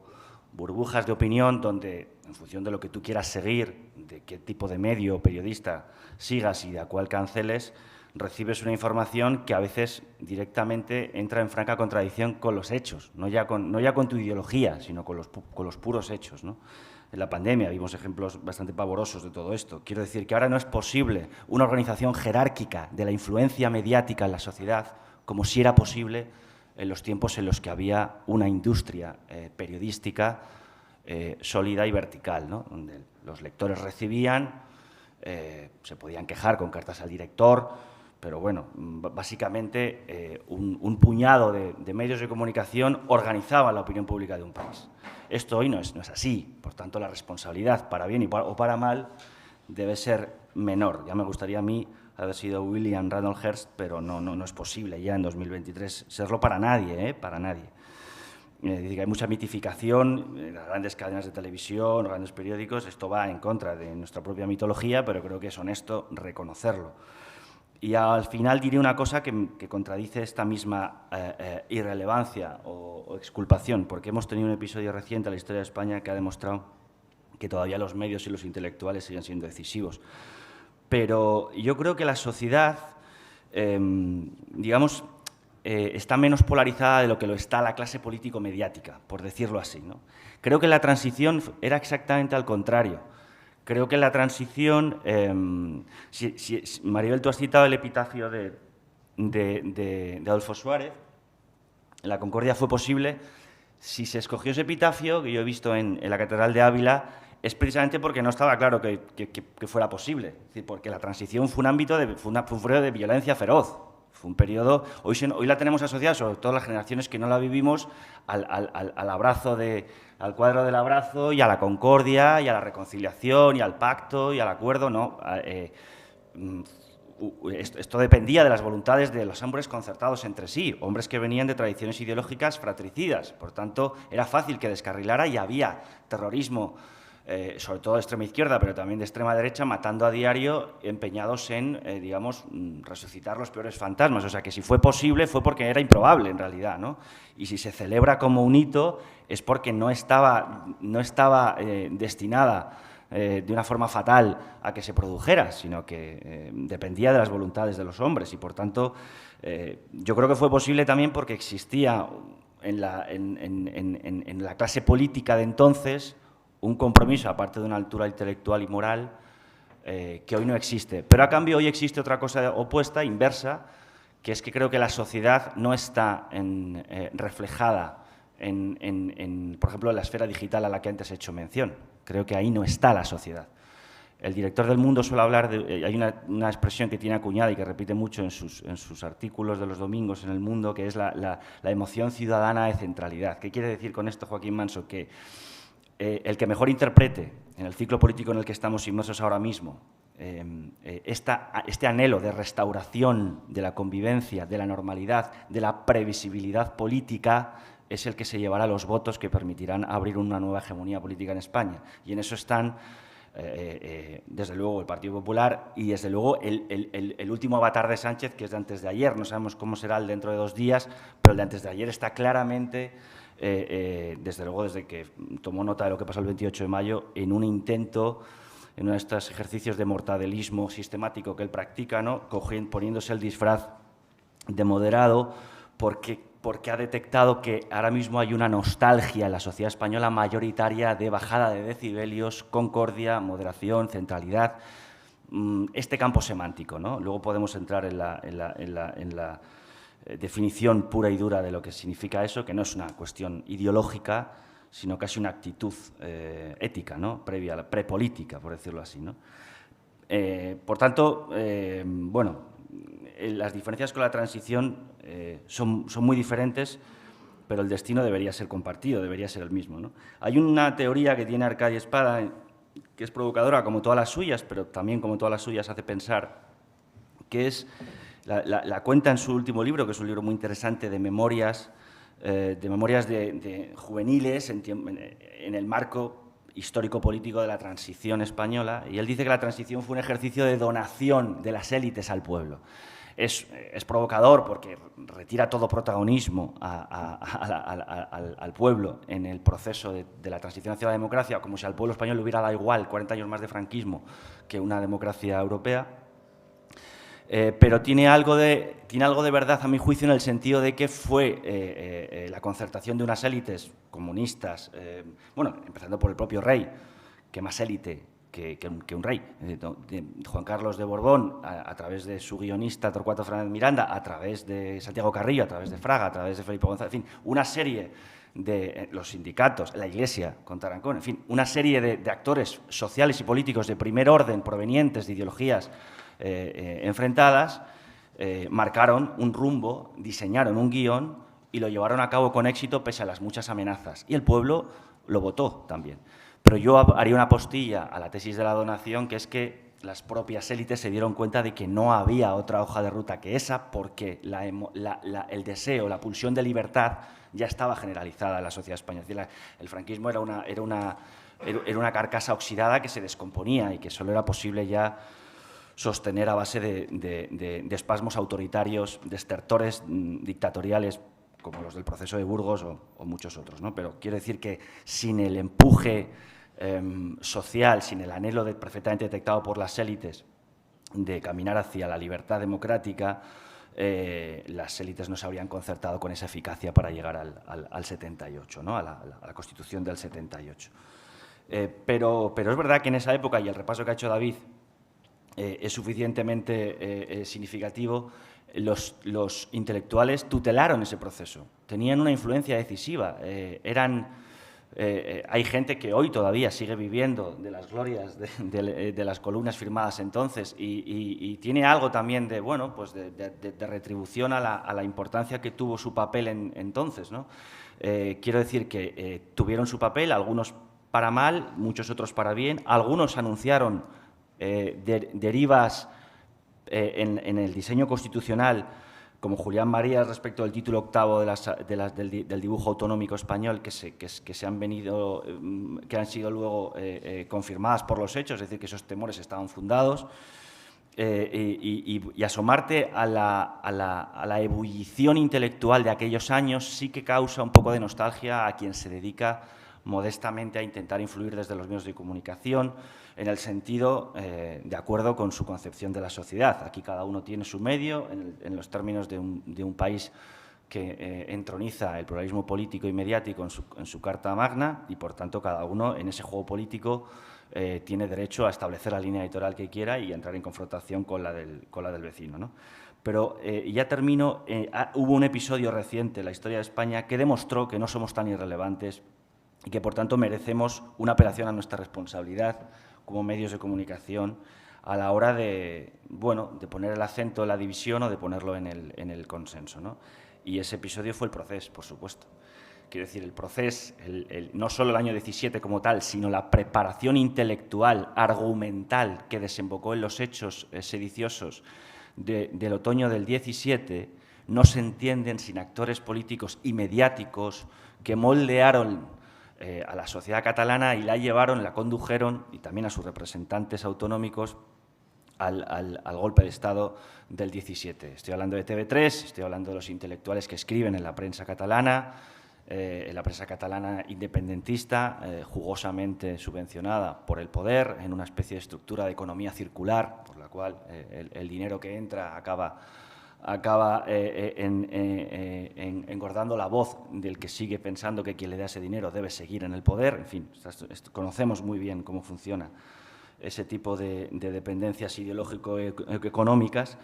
burbujas de opinión, donde, en función de lo que tú quieras seguir, de qué tipo de medio o periodista sigas y de a cuál canceles, recibes una información que a veces directamente entra en franca contradicción con los hechos, no ya con tu ideología, sino con los puros hechos, ¿no? En la pandemia vimos ejemplos bastante pavorosos de todo esto. Quiero decir que ahora no es posible una organización jerárquica de la influencia mediática en la sociedad, como si era posible en los tiempos en los que había una industria periodística sólida y vertical, ¿no? Donde los lectores recibían, se podían quejar con cartas al director, pero bueno, básicamente un puñado de medios de comunicación organizaban la opinión pública de un país. Esto hoy no es así, por tanto la responsabilidad, para bien o para mal, debe ser menor. Ya me gustaría a mí haber sido William Randolph Hearst, pero no es posible ya en 2023 serlo para nadie, para nadie. Hay mucha mitificación en las grandes cadenas de televisión, grandes periódicos, esto va en contra de nuestra propia mitología, pero creo que es honesto reconocerlo. Y al final diré una cosa que contradice esta misma irrelevancia o exculpación, porque hemos tenido un episodio reciente en la historia de España que ha demostrado que todavía los medios y los intelectuales siguen siendo decisivos. Pero yo creo que la sociedad, digamos, está menos polarizada de lo que lo está la clase político-mediática, por decirlo así, ¿no? Creo que la transición era exactamente al contrario. Creo que la transición, Maribel, tú has citado el epitafio de Adolfo Suárez, la concordia fue posible. Si se escogió ese epitafio, que yo he visto en la Catedral de Ávila, es precisamente porque no estaba claro que fuera posible. Es decir, porque la transición fue un periodo de violencia feroz. Fue un periodo, hoy la tenemos asociada, sobre todo las generaciones que no la vivimos, al cuadro del abrazo y a la concordia y a la reconciliación y al pacto y al acuerdo, ¿no? Esto dependía de las voluntades de los hombres concertados entre sí, hombres que venían de tradiciones ideológicas fratricidas. Por tanto, era fácil que descarrilara y había terrorismo, sobre todo de extrema izquierda, pero también de extrema derecha, matando a diario, empeñados en, digamos, resucitar los peores fantasmas. O sea, que si fue posible fue porque era improbable, en realidad, ¿no? Y si se celebra como un hito es porque no estaba destinada de una forma fatal a que se produjera, sino que dependía de las voluntades de los hombres. Y, por tanto, yo creo que fue posible también porque existía en la clase política de entonces un compromiso, aparte de una altura intelectual y moral, que hoy no existe. Pero a cambio hoy existe otra cosa opuesta, inversa, que es que creo que la sociedad no está reflejada por ejemplo, en la esfera digital a la que antes he hecho mención. Creo que ahí no está la sociedad. El director del Mundo suele hablar hay una expresión que tiene acuñada y que repite mucho en sus artículos de los domingos en El Mundo, que es la emoción ciudadana de centralidad. ¿Qué quiere decir con esto, Joaquín Manso? Que el que mejor interprete en el ciclo político en el que estamos inmersos ahora mismo este anhelo de restauración de la convivencia, de la normalidad, de la previsibilidad política, es el que se llevará los votos que permitirán abrir una nueva hegemonía política en España. Y en eso están, desde luego, el Partido Popular y, desde luego, el último avatar de Sánchez, que es de antes de ayer. No sabemos cómo será el dentro de 2 días, pero el de antes de ayer está claramente, desde luego, desde que tomó nota de lo que pasó el 28 de mayo, en un intento, en uno de estos ejercicios de mortadelismo sistemático que él practica, ¿no? Poniéndose el disfraz de moderado, porque ha detectado que ahora mismo hay una nostalgia en la sociedad española mayoritaria de bajada de decibelios, concordia, moderación, centralidad, este campo semántico, ¿no? Luego podemos entrar en la definición pura y dura de lo que significa eso, que no es una cuestión ideológica, sino casi una actitud ética, ¿no? Previa, prepolítica, por decirlo así, ¿no? Por tanto, bueno, las diferencias con la transición son muy diferentes, pero el destino debería ser compartido, debería ser el mismo, ¿no? Hay una teoría que tiene Arcadi Espada, que es provocadora como todas las suyas, pero también como todas las suyas hace pensar, que es, la cuenta en su último libro, que es un libro muy interesante de memorias de juveniles en el marco histórico-político de la transición española, y él dice que la transición fue un ejercicio de donación de las élites al pueblo. Es provocador porque retira todo protagonismo al pueblo en el proceso de la transición hacia la democracia, como si al pueblo español le hubiera dado igual 40 años más de franquismo que una democracia europea. Pero tiene algo de verdad, a mi juicio, en el sentido de que fue la concertación de unas élites comunistas, bueno, empezando por el propio rey, que más élite que un rey, Juan Carlos de Borbón, a través de su guionista Torcuato Fernández Miranda, a través de Santiago Carrillo, a través de Fraga, a través de Felipe González, en fin, una serie de los sindicatos, la Iglesia con Tarancón, en fin, una serie de actores sociales y políticos de primer orden provenientes de ideologías enfrentadas, marcaron un rumbo, diseñaron un guión y lo llevaron a cabo con éxito pese a las muchas amenazas. Y el pueblo lo votó también. Pero yo haría una postilla a la tesis de la donación, que es que las propias élites se dieron cuenta de que no había otra hoja de ruta que esa, porque el deseo, la pulsión de libertad ya estaba generalizada en la sociedad española. Es decir, el franquismo era una carcasa oxidada que se descomponía y que solo era posible ya sostener a base de espasmos autoritarios, de estertores dictatoriales, como los del proceso de Burgos o muchos otros, ¿no? Pero quiero decir que sin el empuje social, sin el anhelo perfectamente detectado por las élites de caminar hacia la libertad democrática, las élites no se habrían concertado con esa eficacia para llegar al 78, ¿no? a la Constitución del 78. Pero es verdad que en esa época, y el repaso que ha hecho David es suficientemente significativo, los intelectuales tutelaron ese proceso, tenían una influencia decisiva, hay gente que hoy todavía sigue viviendo de las glorias de las columnas firmadas entonces y tiene algo también de, bueno, pues de retribución a la importancia que tuvo su papel entonces, ¿no? Quiero decir que tuvieron su papel, algunos para mal, muchos otros para bien, algunos anunciaron derivas en el diseño constitucional, como Julián Marías respecto del título octavo del dibujo autonómico español, que han sido luego confirmadas por los hechos, es decir, que esos temores estaban fundados, y asomarte a la ebullición intelectual de aquellos años sí que causa un poco de nostalgia a quien se dedica modestamente a intentar influir desde los medios de comunicación en el sentido de acuerdo con su concepción de la sociedad. Aquí cada uno tiene su medio en los términos de un país que entroniza el pluralismo político y mediático en su Carta Magna y, por tanto, cada uno en ese juego político tiene derecho a establecer la línea editorial que quiera y a entrar en confrontación con la del vecino, ¿no? Pero ya termino, hubo un episodio reciente en la historia de España que demostró que no somos tan irrelevantes y que, por tanto, merecemos una apelación a nuestra responsabilidad como medios de comunicación a la hora de poner el acento en la división o de ponerlo en el consenso, ¿no? Y ese episodio fue el Procés, por supuesto. Quiero decir, el Procés, no solo el año 17 como tal, sino la preparación intelectual, argumental, que desembocó en los hechos sediciosos del otoño del 17, no se entienden sin actores políticos y mediáticos que moldearon a la sociedad catalana y la condujeron, y también a sus representantes autonómicos, al golpe de Estado del 17. Estoy hablando de TV3, estoy hablando de los intelectuales que escriben en la prensa catalana independentista, jugosamente subvencionada por el poder, en una especie de estructura de economía circular, por la cual el dinero que entra acaba engordando la voz del que sigue pensando que quien le da ese dinero debe seguir en el poder. En fin, conocemos muy bien cómo funciona ese tipo de dependencias ideológico-económicas,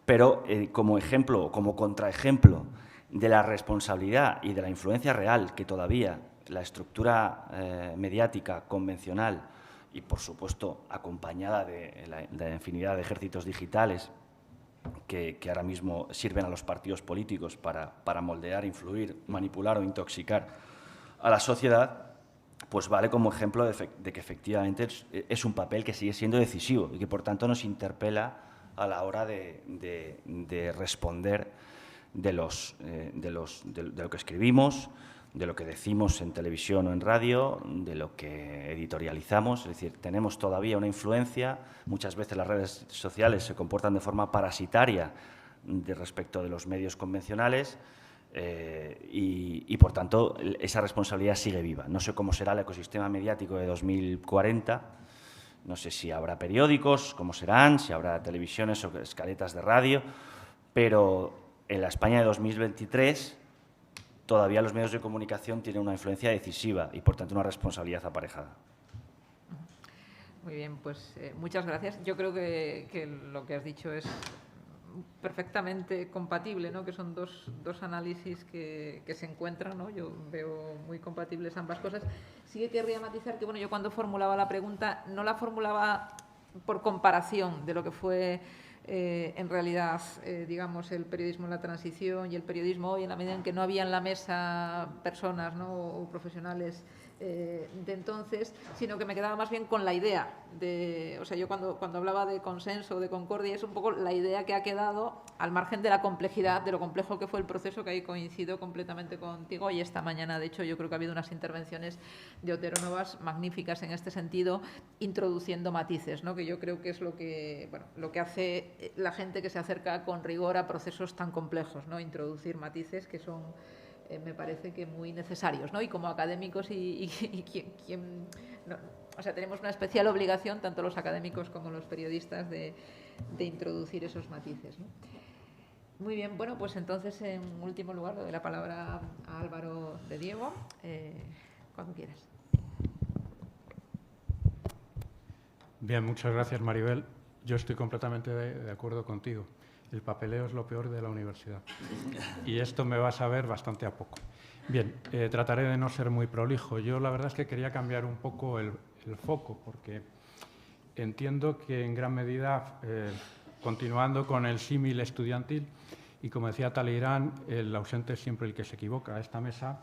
pero como ejemplo o como contraejemplo de la responsabilidad y de la influencia real que todavía la estructura mediática convencional y, por supuesto, acompañada de la infinidad de ejércitos digitales que ahora mismo sirven a los partidos políticos para moldear, influir, manipular o intoxicar a la sociedad, pues vale como ejemplo de que efectivamente es un papel que sigue siendo decisivo y que, por tanto, nos interpela a la hora de responder de lo que escribimos, de lo que decimos en televisión o en radio, de lo que editorializamos. Es decir, tenemos todavía una influencia. Muchas veces las redes sociales se comportan de forma parasitaria respecto de los medios convencionales y, por tanto, esa responsabilidad sigue viva. No sé cómo será el ecosistema mediático de 2040, no sé si habrá periódicos, cómo serán, si habrá televisiones o escaletas de radio, pero en la España de 2023 todavía los medios de comunicación tienen una influencia decisiva y, por tanto, una responsabilidad aparejada. Muy bien, pues muchas gracias. Yo creo que lo que has dicho es perfectamente compatible, ¿no? Que son dos análisis que se encuentran, ¿no? Yo veo muy compatibles ambas cosas. Sí que querría matizar que, bueno, yo cuando formulaba la pregunta no la formulaba por comparación de lo que fue en realidad, digamos, el periodismo en la transición y el periodismo hoy, en la medida en que no había en la mesa personas, ¿no? o profesionales de entonces, sino que me quedaba más bien con la idea o sea, yo cuando hablaba de consenso, de concordia, es un poco la idea que ha quedado al margen de la complejidad, de lo complejo que fue el proceso, que ahí coincido completamente contigo, y esta mañana, de hecho, yo creo que ha habido unas intervenciones de Otero Novas magníficas en este sentido, introduciendo matices, ¿no? Que yo creo que es lo que hace la gente que se acerca con rigor a procesos tan complejos, ¿no? Introducir matices que son me parece que muy necesarios, ¿no? Y como académicos o sea, tenemos una especial obligación, tanto los académicos como los periodistas, de introducir esos matices, ¿no? Muy bien, bueno, pues entonces, en último lugar, le doy la palabra a Álvaro de Diego, cuando quieras. Bien, muchas gracias, Maribel. Yo estoy completamente de acuerdo contigo. El papeleo es lo peor de la universidad. Y esto me va a saber bastante a poco. Bien, trataré de no ser muy prolijo. Yo la verdad es que quería cambiar un poco el foco, porque entiendo que en gran medida, continuando con el símil estudiantil, y como decía Talleyrand, el ausente es siempre el que se equivoca. Esta mesa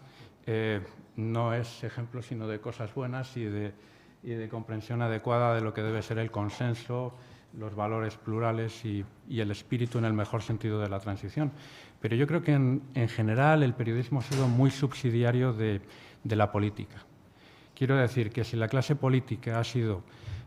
no es ejemplo sino de cosas buenas y de comprensión adecuada de lo que debe ser el consenso, los valores plurales y el espíritu en el mejor sentido de la transición. Pero yo creo que en general el periodismo ha sido muy subsidiario de la política. Quiero decir que si la clase política ha sido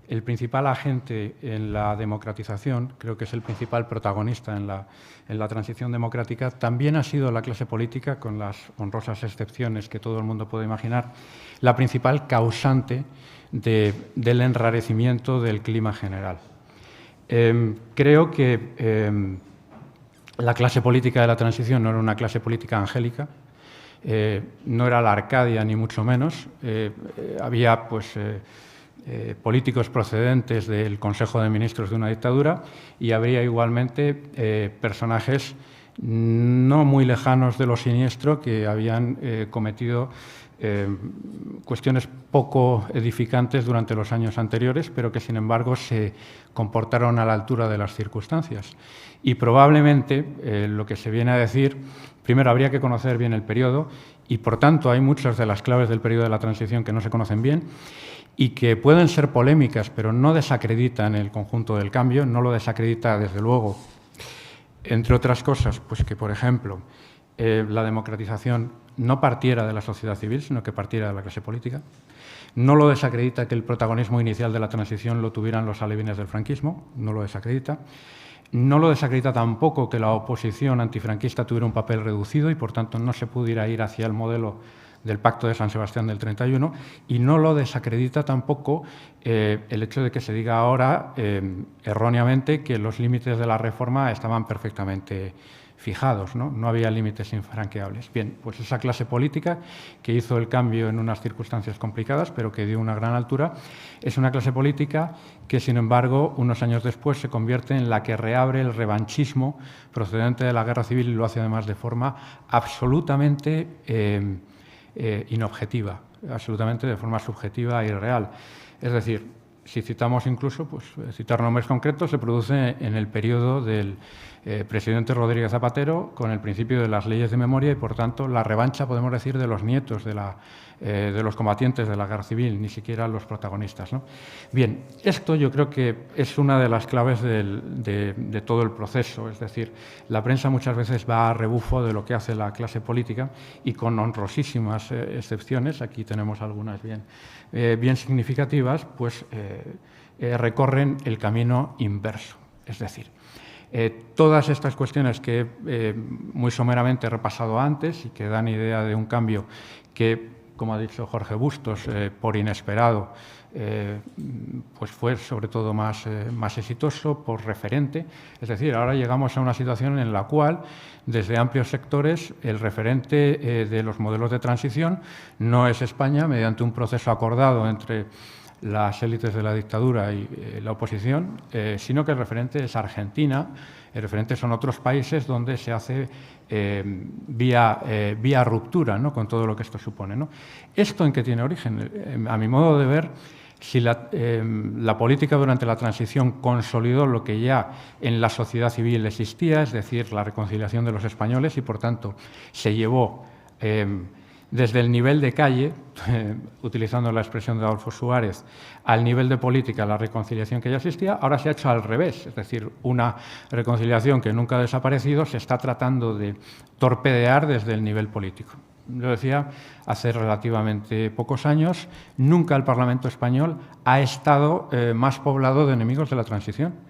el principal agente en la democratización, creo que es el principal protagonista en la transición democrática, también ha sido la clase política, con las honrosas excepciones que todo el mundo puede imaginar, la principal causante del enrarecimiento del clima general. Creo que la clase política de la transición no era una clase política angélica, no era la Arcadia ni mucho menos. Había políticos procedentes del Consejo de Ministros de una dictadura y habría igualmente personajes no muy lejanos de lo siniestro que habían cometido cuestiones poco edificantes durante los años anteriores, pero que, sin embargo, se comportaron a la altura de las circunstancias. Y probablemente lo que se viene a decir, primero habría que conocer bien el periodo y, por tanto, hay muchas de las claves del periodo de la transición que no se conocen bien y que pueden ser polémicas, pero no desacreditan el conjunto del cambio, no lo desacredita, desde luego, entre otras cosas, pues que, por ejemplo, la democratización no partiera de la sociedad civil, sino que partiera de la clase política. No lo desacredita que el protagonismo inicial de la transición lo tuvieran los alevines del franquismo, no lo desacredita. No lo desacredita tampoco que la oposición antifranquista tuviera un papel reducido y, por tanto, no se pudiera ir hacia el modelo del Pacto de San Sebastián del 31, y no lo desacredita tampoco el hecho de que se diga ahora, erróneamente, que los límites de la reforma estaban perfectamente fijados, ¿no? No había límites infranqueables. Bien, pues esa clase política que hizo el cambio en unas circunstancias complicadas, pero que dio una gran altura, es una clase política que, sin embargo, unos años después se convierte en la que reabre el revanchismo procedente de la guerra civil y lo hace además de forma absolutamente inobjetiva, absolutamente de forma subjetiva y real. Es decir, si citamos incluso, pues citar nombres concretos, se produce en el periodo del presidente Rodríguez Zapatero con el principio de las leyes de memoria y, por tanto, la revancha, podemos decir, de los nietos de los combatientes de la guerra civil, ni siquiera los protagonistas, ¿no? Bien, esto yo creo que es una de las claves de todo el proceso, es decir, la prensa muchas veces va a rebufo de lo que hace la clase política y con honrosísimas excepciones, aquí tenemos algunas bien significativas, pues recorren el camino inverso, es decir, todas estas cuestiones que muy someramente he repasado antes y que dan idea de un cambio que, como ha dicho Jorge Bustos, por inesperado, pues fue sobre todo más exitoso, por referente. Es decir, ahora llegamos a una situación en la cual, desde amplios sectores, el referente de los modelos de transición no es España, mediante un proceso acordado entre las élites de la dictadura y la oposición, sino que el referente es Argentina. El referente son otros países donde se hace vía ruptura, ¿no?, con todo lo que esto supone, ¿no? ¿Esto en qué tiene origen? A mi modo de ver, si la política durante la transición consolidó lo que ya en la sociedad civil existía, es decir, la reconciliación de los españoles, y por tanto se llevó desde el nivel de calle, utilizando la expresión de Adolfo Suárez, al nivel de política, la reconciliación que ya existía, ahora se ha hecho al revés, es decir, una reconciliación que nunca ha desaparecido se está tratando de torpedear desde el nivel político. Lo decía hace relativamente pocos años, nunca el Parlamento español ha estado más poblado de enemigos de la transición.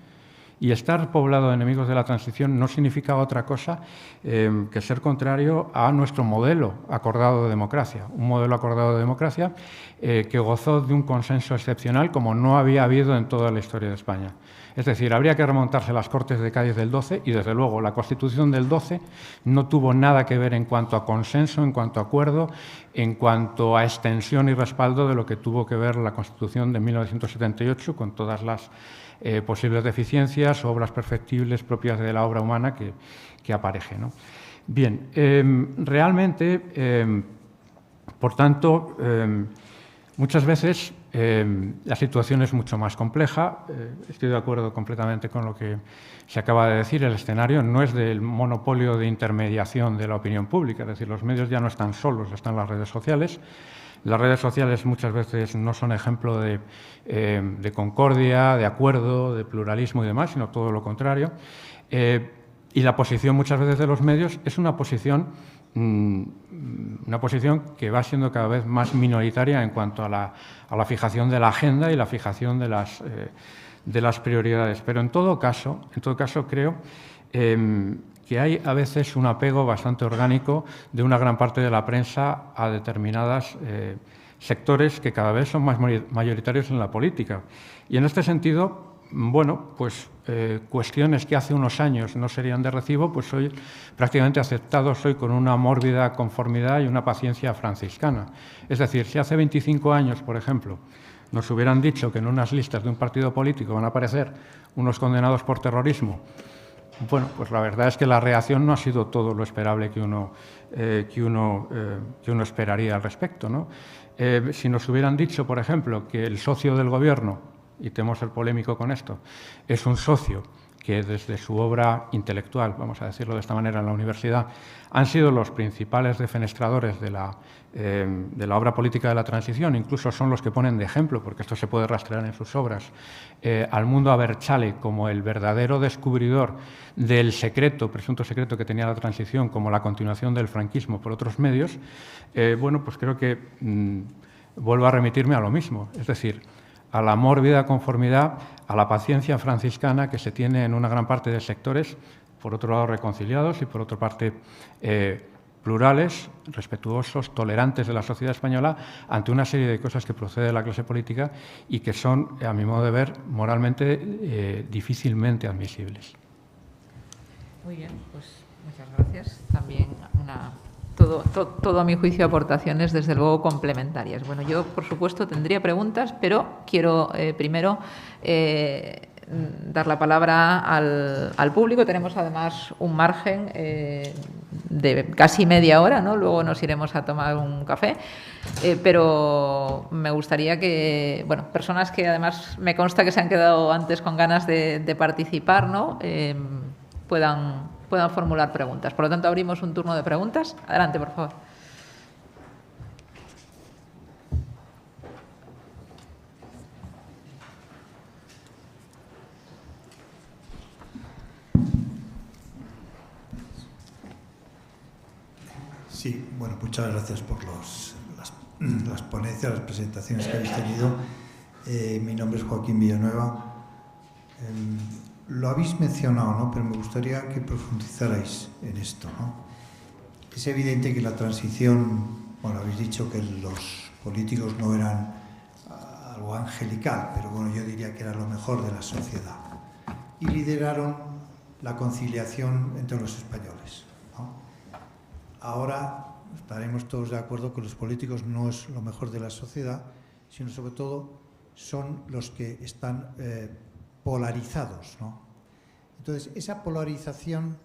Y estar poblado de enemigos de la transición no significa otra cosa que ser contrario a nuestro modelo acordado de democracia. Un modelo acordado de democracia que gozó de un consenso excepcional como no había habido en toda la historia de España. Es decir, habría que remontarse a las Cortes de Cádiz del 12 y, desde luego, la Constitución del 12 no tuvo nada que ver en cuanto a consenso, en cuanto a acuerdo, en cuanto a extensión y respaldo de lo que tuvo que ver la Constitución de 1978 con todas las posibles deficiencias, obras perfectibles propias de la obra humana que apareje, ¿no? Bien, realmente, por tanto, muchas veces la situación es mucho más compleja. Estoy de acuerdo completamente con lo que se acaba de decir. El escenario no es del monopolio de intermediación de la opinión pública, es decir, los medios ya no están solos, están las redes sociales. Las redes sociales muchas veces no son ejemplo de concordia, de acuerdo, de pluralismo y demás, sino todo lo contrario. Y la posición muchas veces de los medios es una posición que va siendo cada vez más minoritaria en cuanto a la fijación de la agenda y la fijación de las prioridades. Pero en todo caso creo que hay a veces un apego bastante orgánico de una gran parte de la prensa a determinados sectores que cada vez son más mayoritarios en la política. Y en este sentido, bueno, pues cuestiones que hace unos años no serían de recibo, pues hoy prácticamente aceptados hoy con una mórbida conformidad y una paciencia franciscana. Es decir, si hace 25 años, por ejemplo, nos hubieran dicho que en unas listas de un partido político van a aparecer unos condenados por terrorismo, bueno, pues la verdad es que la reacción no ha sido todo lo esperable que uno esperaría al respecto, ¿no? Si nos hubieran dicho, por ejemplo, que el socio del Gobierno, y temo ser polémico con esto, es un socio que desde su obra intelectual, vamos a decirlo de esta manera, en la universidad, han sido los principales defenestradores de la obra política de la transición, incluso son los que ponen de ejemplo, porque esto se puede rastrear en sus obras, al mundo Abertzale como el verdadero descubridor del secreto, presunto secreto que tenía la transición, como la continuación del franquismo por otros medios, bueno, pues creo que vuelvo a remitirme a lo mismo, es decir, a la mórbida conformidad, a la paciencia franciscana que se tiene en una gran parte de sectores, por otro lado reconciliados y por otra parte plurales, respetuosos, tolerantes de la sociedad española, ante una serie de cosas que procede de la clase política y que son, a mi modo de ver, moralmente difícilmente admisibles. Muy bien, pues muchas gracias. También todo a mi juicio aportaciones desde luego complementarias. Bueno, yo por supuesto tendría preguntas, pero quiero primero dar la palabra al público. Tenemos además un margen de casi media hora, ¿no? Luego nos iremos a tomar un café, pero me gustaría que, bueno, personas que además me consta que se han quedado antes con ganas de participar, ¿no? puedan formular preguntas. Por lo tanto, abrimos un turno de preguntas. Adelante, por favor. Sí, bueno, muchas gracias por las ponencias, las presentaciones que habéis tenido. Mi nombre es Joaquín Villanueva. Lo habéis mencionado, ¿no? Pero me gustaría que profundizarais en esto, ¿no? Es evidente que la transición, bueno, habéis dicho que los políticos no eran algo angelical, pero bueno, yo diría que era lo mejor de la sociedad. Y lideraron la conciliación entre los españoles, ¿no? Ahora estaremos todos de acuerdo que los políticos no es lo mejor de la sociedad, sino sobre todo son los que están polarizados, ¿no? Entonces, esa polarización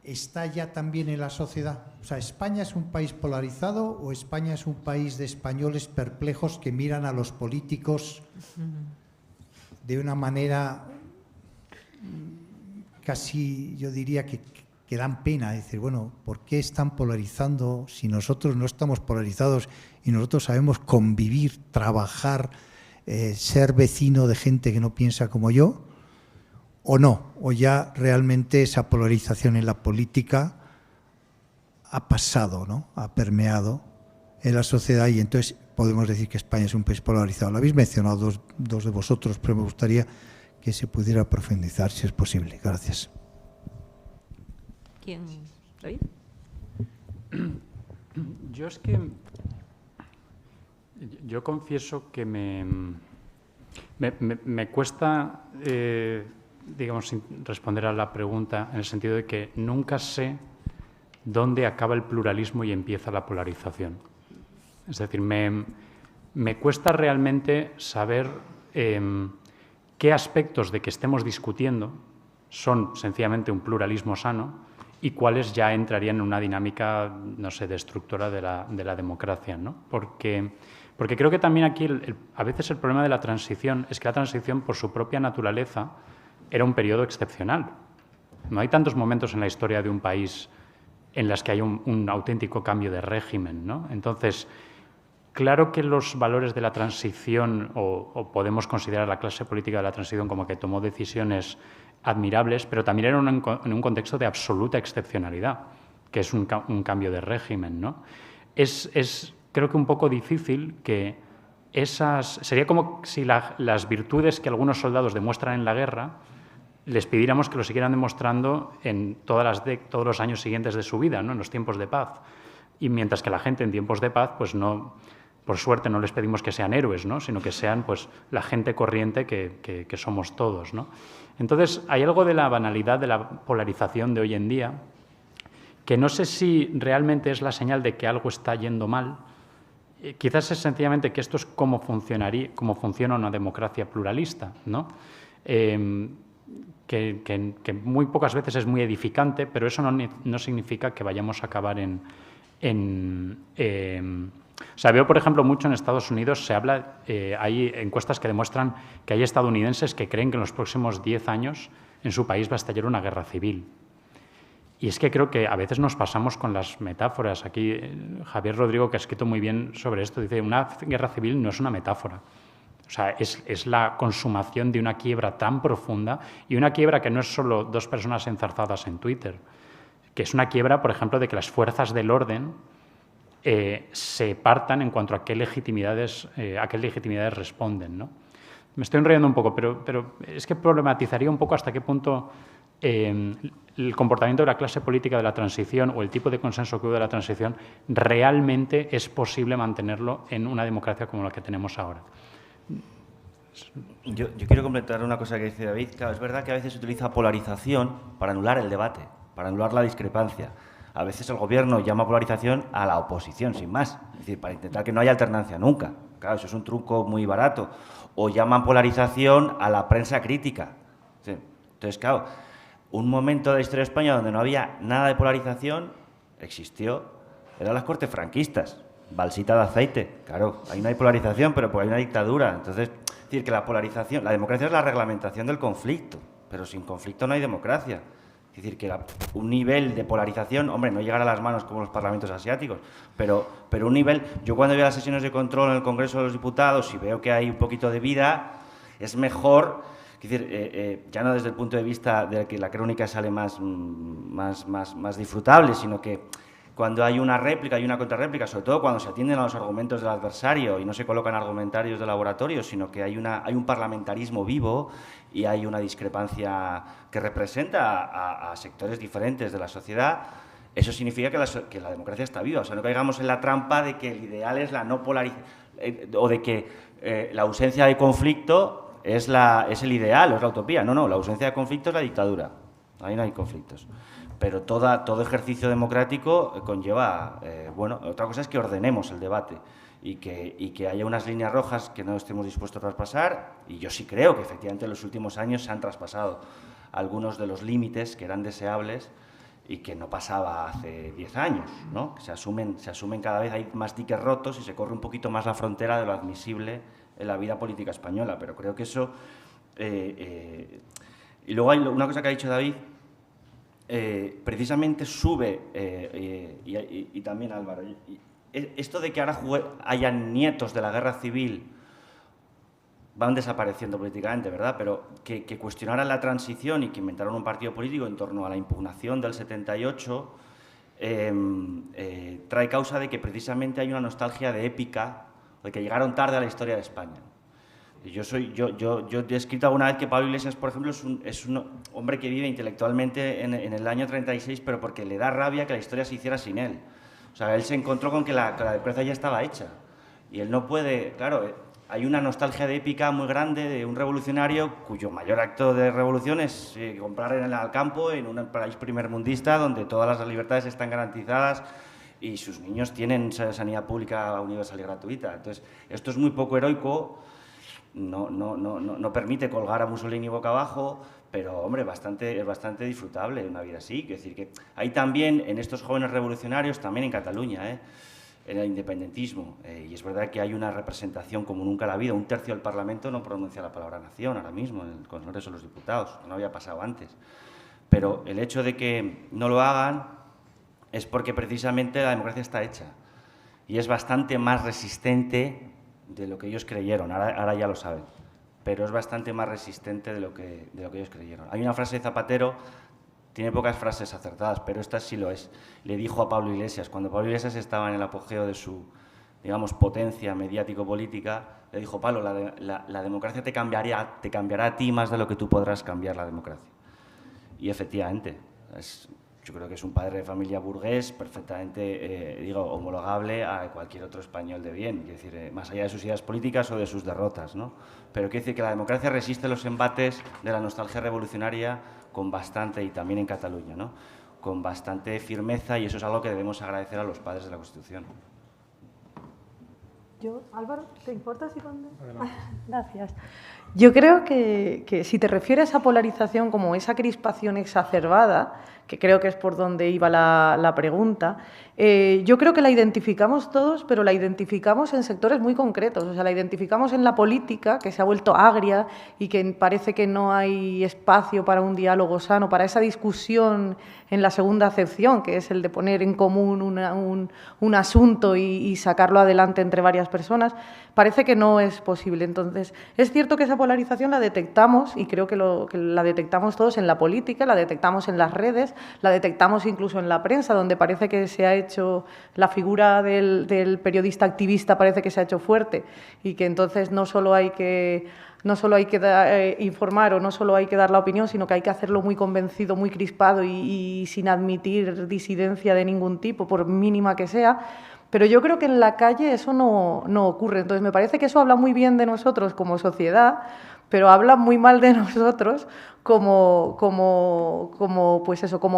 está ya también en la sociedad. O sea, ¿España es un país polarizado o España es un país de españoles perplejos que miran a los políticos de una manera casi, yo diría que dan pena? Decir, bueno, ¿por qué están polarizando si nosotros no estamos polarizados y nosotros sabemos convivir, trabajar, ser vecino de gente que no piensa como yo? ¿O no? ¿O ya realmente esa polarización en la política ha pasado, ¿no? Ha permeado en la sociedad y entonces podemos decir que España es un país polarizado? Lo habéis mencionado dos de vosotros, pero me gustaría que se pudiera profundizar, si es posible. Gracias. ¿Quién? ¿David? Yo es que... Yo confieso que me cuesta, digamos, responder a la pregunta en el sentido de que nunca sé dónde acaba el pluralismo y empieza la polarización. Es decir, me cuesta realmente saber qué aspectos de que estemos discutiendo son sencillamente un pluralismo sano y cuáles ya entrarían en una dinámica, no sé, destructora de la democracia, ¿no? Porque creo que también aquí a veces el problema de la transición es que la transición, por su propia naturaleza, era un periodo excepcional. No hay tantos momentos en la historia de un país en los que hay un auténtico cambio de régimen, ¿no? Entonces, claro que los valores de la transición, o podemos considerar la clase política de la transición como que tomó decisiones admirables, pero también era en un contexto de absoluta excepcionalidad, que es un cambio de régimen, ¿no? Es creo que un poco difícil que sería como si las virtudes que algunos soldados demuestran en la guerra les pidiéramos que lo siguieran demostrando en todos los años siguientes de su vida, ¿no? En los tiempos de paz. Y mientras que la gente en tiempos de paz, pues no, por suerte no les pedimos que sean héroes, ¿no? Sino que sean pues la gente corriente que somos todos, ¿no? Entonces, hay algo de la banalidad de la polarización de hoy en día que no sé si realmente es la señal de que algo está yendo mal. Quizás es sencillamente que esto es cómo funciona una democracia pluralista, ¿no? Que muy pocas veces es muy edificante, pero eso no significa que vayamos a acabar o sea, veo, por ejemplo, mucho en Estados Unidos se habla, hay encuestas que demuestran que hay estadounidenses que creen que en los próximos 10 años en su país va a estallar una guerra civil. Y es que creo que a veces nos pasamos con las metáforas. Aquí Javier Rodrigo, que ha escrito muy bien sobre esto, dice una guerra civil no es una metáfora. O sea, es la consumación de una quiebra tan profunda y una quiebra que no es solo dos personas enzarzadas en Twitter, que es una quiebra, por ejemplo, de que las fuerzas del orden se partan en cuanto a qué legitimidades responden, ¿no? Me estoy enrollando un poco, pero es que problematizaría un poco hasta qué punto el comportamiento de la clase política de la transición o el tipo de consenso que hubo de la transición realmente es posible mantenerlo en una democracia como la que tenemos ahora. Yo quiero completar una cosa que dice David. Claro, es verdad que a veces se utiliza polarización para anular el debate, para anular la discrepancia. A veces el gobierno llama polarización a la oposición, sin más. Es decir, para intentar que no haya alternancia nunca. Claro, eso es un truco muy barato. O llaman polarización a la prensa crítica. Sí. Entonces, claro, un momento de la historia de España donde no había nada de polarización existió, eran las cortes franquistas. Balsita de aceite. Claro, ahí no hay polarización, pero pues hay una dictadura. Entonces, es decir, que la polarización, la democracia es la reglamentación del conflicto. pero sin conflicto no hay democracia. Es decir, que un nivel de polarización, hombre, no llegará a las manos como los parlamentos asiáticos, pero un nivel... Yo cuando veo las sesiones de control en el Congreso de los Diputados y veo que hay un poquito de vida, es mejor, es decir, ya no desde el punto de vista de que la crónica sale más disfrutable, sino que cuando hay una réplica y una contrarréplica, sobre todo cuando se atienden a los argumentos del adversario y no se colocan argumentarios de laboratorio, sino que hay un parlamentarismo vivo y hay una discrepancia que representa a sectores diferentes de la sociedad, eso significa que la democracia está viva. O sea, no caigamos en la trampa de que el ideal es la no polarización o de que la ausencia de conflicto es el ideal o es la utopía. No, no, la ausencia de conflicto es la dictadura. Ahí no hay conflictos. Pero todo ejercicio democrático conlleva, bueno, otra cosa es que ordenemos el debate y que haya unas líneas rojas que no estemos dispuestos a traspasar, y yo sí creo que efectivamente en los últimos años se han traspasado algunos de los límites que eran deseables y que no pasaba hace 10 años, ¿no? Que se asumen cada vez, hay más diques rotos y se corre un poquito más la frontera de lo admisible en la vida política española, pero creo que eso... y luego hay una cosa que ha dicho David, precisamente sube, y también Álvaro, esto de que ahora hayan nietos de la guerra civil van desapareciendo políticamente, ¿verdad? Pero que cuestionaran la transición y que inventaron un partido político en torno a la impugnación del 78 trae causa de que precisamente hay una nostalgia de épica, de que llegaron tarde a la historia de España. Yo he escrito alguna vez que Pablo Iglesias, por ejemplo, es un hombre que vive intelectualmente en el año 36, pero porque le da rabia que la historia se hiciera sin él. O sea, él se encontró con que la democracia ya estaba hecha. Y él no puede... Claro, hay una nostalgia de épica muy grande de un revolucionario cuyo mayor acto de revolución es comprar al campo en un país primermundista donde todas las libertades están garantizadas y sus niños tienen sanidad pública universal y gratuita. Entonces, esto es muy poco heroico. No permite colgar a Mussolini boca abajo, pero, hombre, es bastante disfrutable una vida así. Es decir, que hay también en estos jóvenes revolucionarios, también en Cataluña, en el independentismo, y es verdad que hay una representación como nunca la ha habido. Un tercio del Parlamento no pronuncia la palabra nación ahora mismo en el Congreso de los Diputados, que no había pasado antes. Pero el hecho de que no lo hagan es porque precisamente la democracia está hecha y es bastante más resistente de lo que ellos creyeron, ahora ya lo saben, pero es bastante más resistente de lo que ellos creyeron. Hay una frase de Zapatero, tiene pocas frases acertadas, pero esta sí lo es. Le dijo a Pablo Iglesias, cuando Pablo Iglesias estaba en el apogeo de su, digamos, potencia mediático-política, le dijo: Pablo, la democracia te cambiará a ti más de lo que tú podrás cambiar la democracia. Y efectivamente, yo creo que es un padre de familia burgués perfectamente, homologable a cualquier otro español de bien, es decir, más allá de sus ideas políticas o de sus derrotas, ¿no? Pero quiere decir que la democracia resiste los embates de la nostalgia revolucionaria con bastante, y también en Cataluña, ¿no?, con bastante firmeza, y eso es algo que debemos agradecer a los padres de la Constitución. Álvaro, ¿te importa si Gracias. Yo creo que si te refieres a polarización como esa crispación exacerbada, que creo que es por donde iba la pregunta, yo creo que la identificamos todos, pero la identificamos en sectores muy concretos. O sea, la identificamos en la política, que se ha vuelto agria y que parece que no hay espacio para un diálogo sano, para esa discusión en la segunda acepción, que es el de poner en común un asunto y sacarlo adelante entre varias personas. Parece que no es posible. Entonces, es cierto que esa polarización la detectamos, y creo que la detectamos todos en la política, la detectamos en las redes, la detectamos incluso en la prensa, donde parece que se ha hecho, la figura del periodista activista parece que se ha hecho fuerte, y que entonces no solo hay que informar o no solo hay que dar la opinión, sino que hay que hacerlo muy convencido, muy crispado y sin admitir disidencia de ningún tipo, por mínima que sea. Pero yo creo que en la calle eso no ocurre. Entonces, me parece que eso habla muy bien de nosotros como sociedad, pero habla muy mal de nosotros como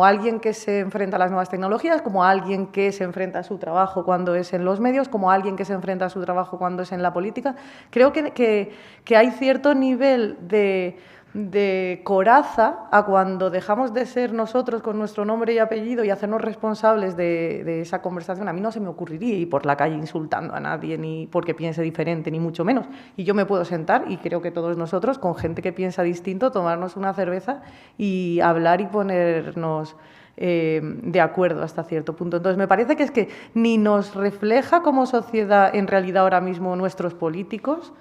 alguien que se enfrenta a las nuevas tecnologías, como alguien que se enfrenta a su trabajo cuando es en los medios, como alguien que se enfrenta a su trabajo cuando es en la política. Creo que hay cierto nivel de de coraza a cuando dejamos de ser nosotros con nuestro nombre y apellido y hacernos responsables de esa conversación. A mí no se me ocurriría ir por la calle insultando a nadie ni porque piense diferente, ni mucho menos. Y yo me puedo sentar, y creo que todos nosotros, con gente que piensa distinto, tomarnos una cerveza y hablar y ponernos de acuerdo hasta cierto punto. Entonces, me parece que es que ni nos refleja como sociedad en realidad ahora mismo nuestros políticos,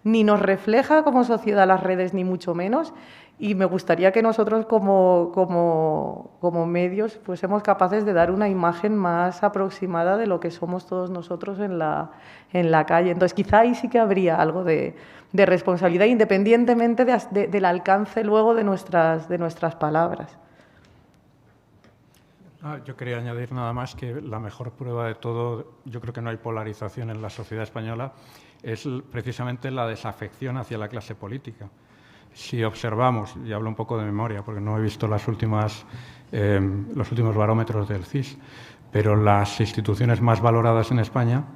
ni nos refleja como sociedad las redes, ni mucho menos, y me gustaría que nosotros como medios fuésemos capaces de dar una imagen más aproximada de lo que somos todos nosotros en la calle. Entonces, quizá ahí sí que habría algo de responsabilidad, independientemente del alcance luego de nuestras palabras. Yo quería añadir nada más que la mejor prueba de todo, yo creo que no hay polarización en la sociedad española, es precisamente la desafección hacia la clase política. Si observamos, y hablo un poco de memoria porque no he visto los últimos barómetros del CIS, pero las instituciones más valoradas en España,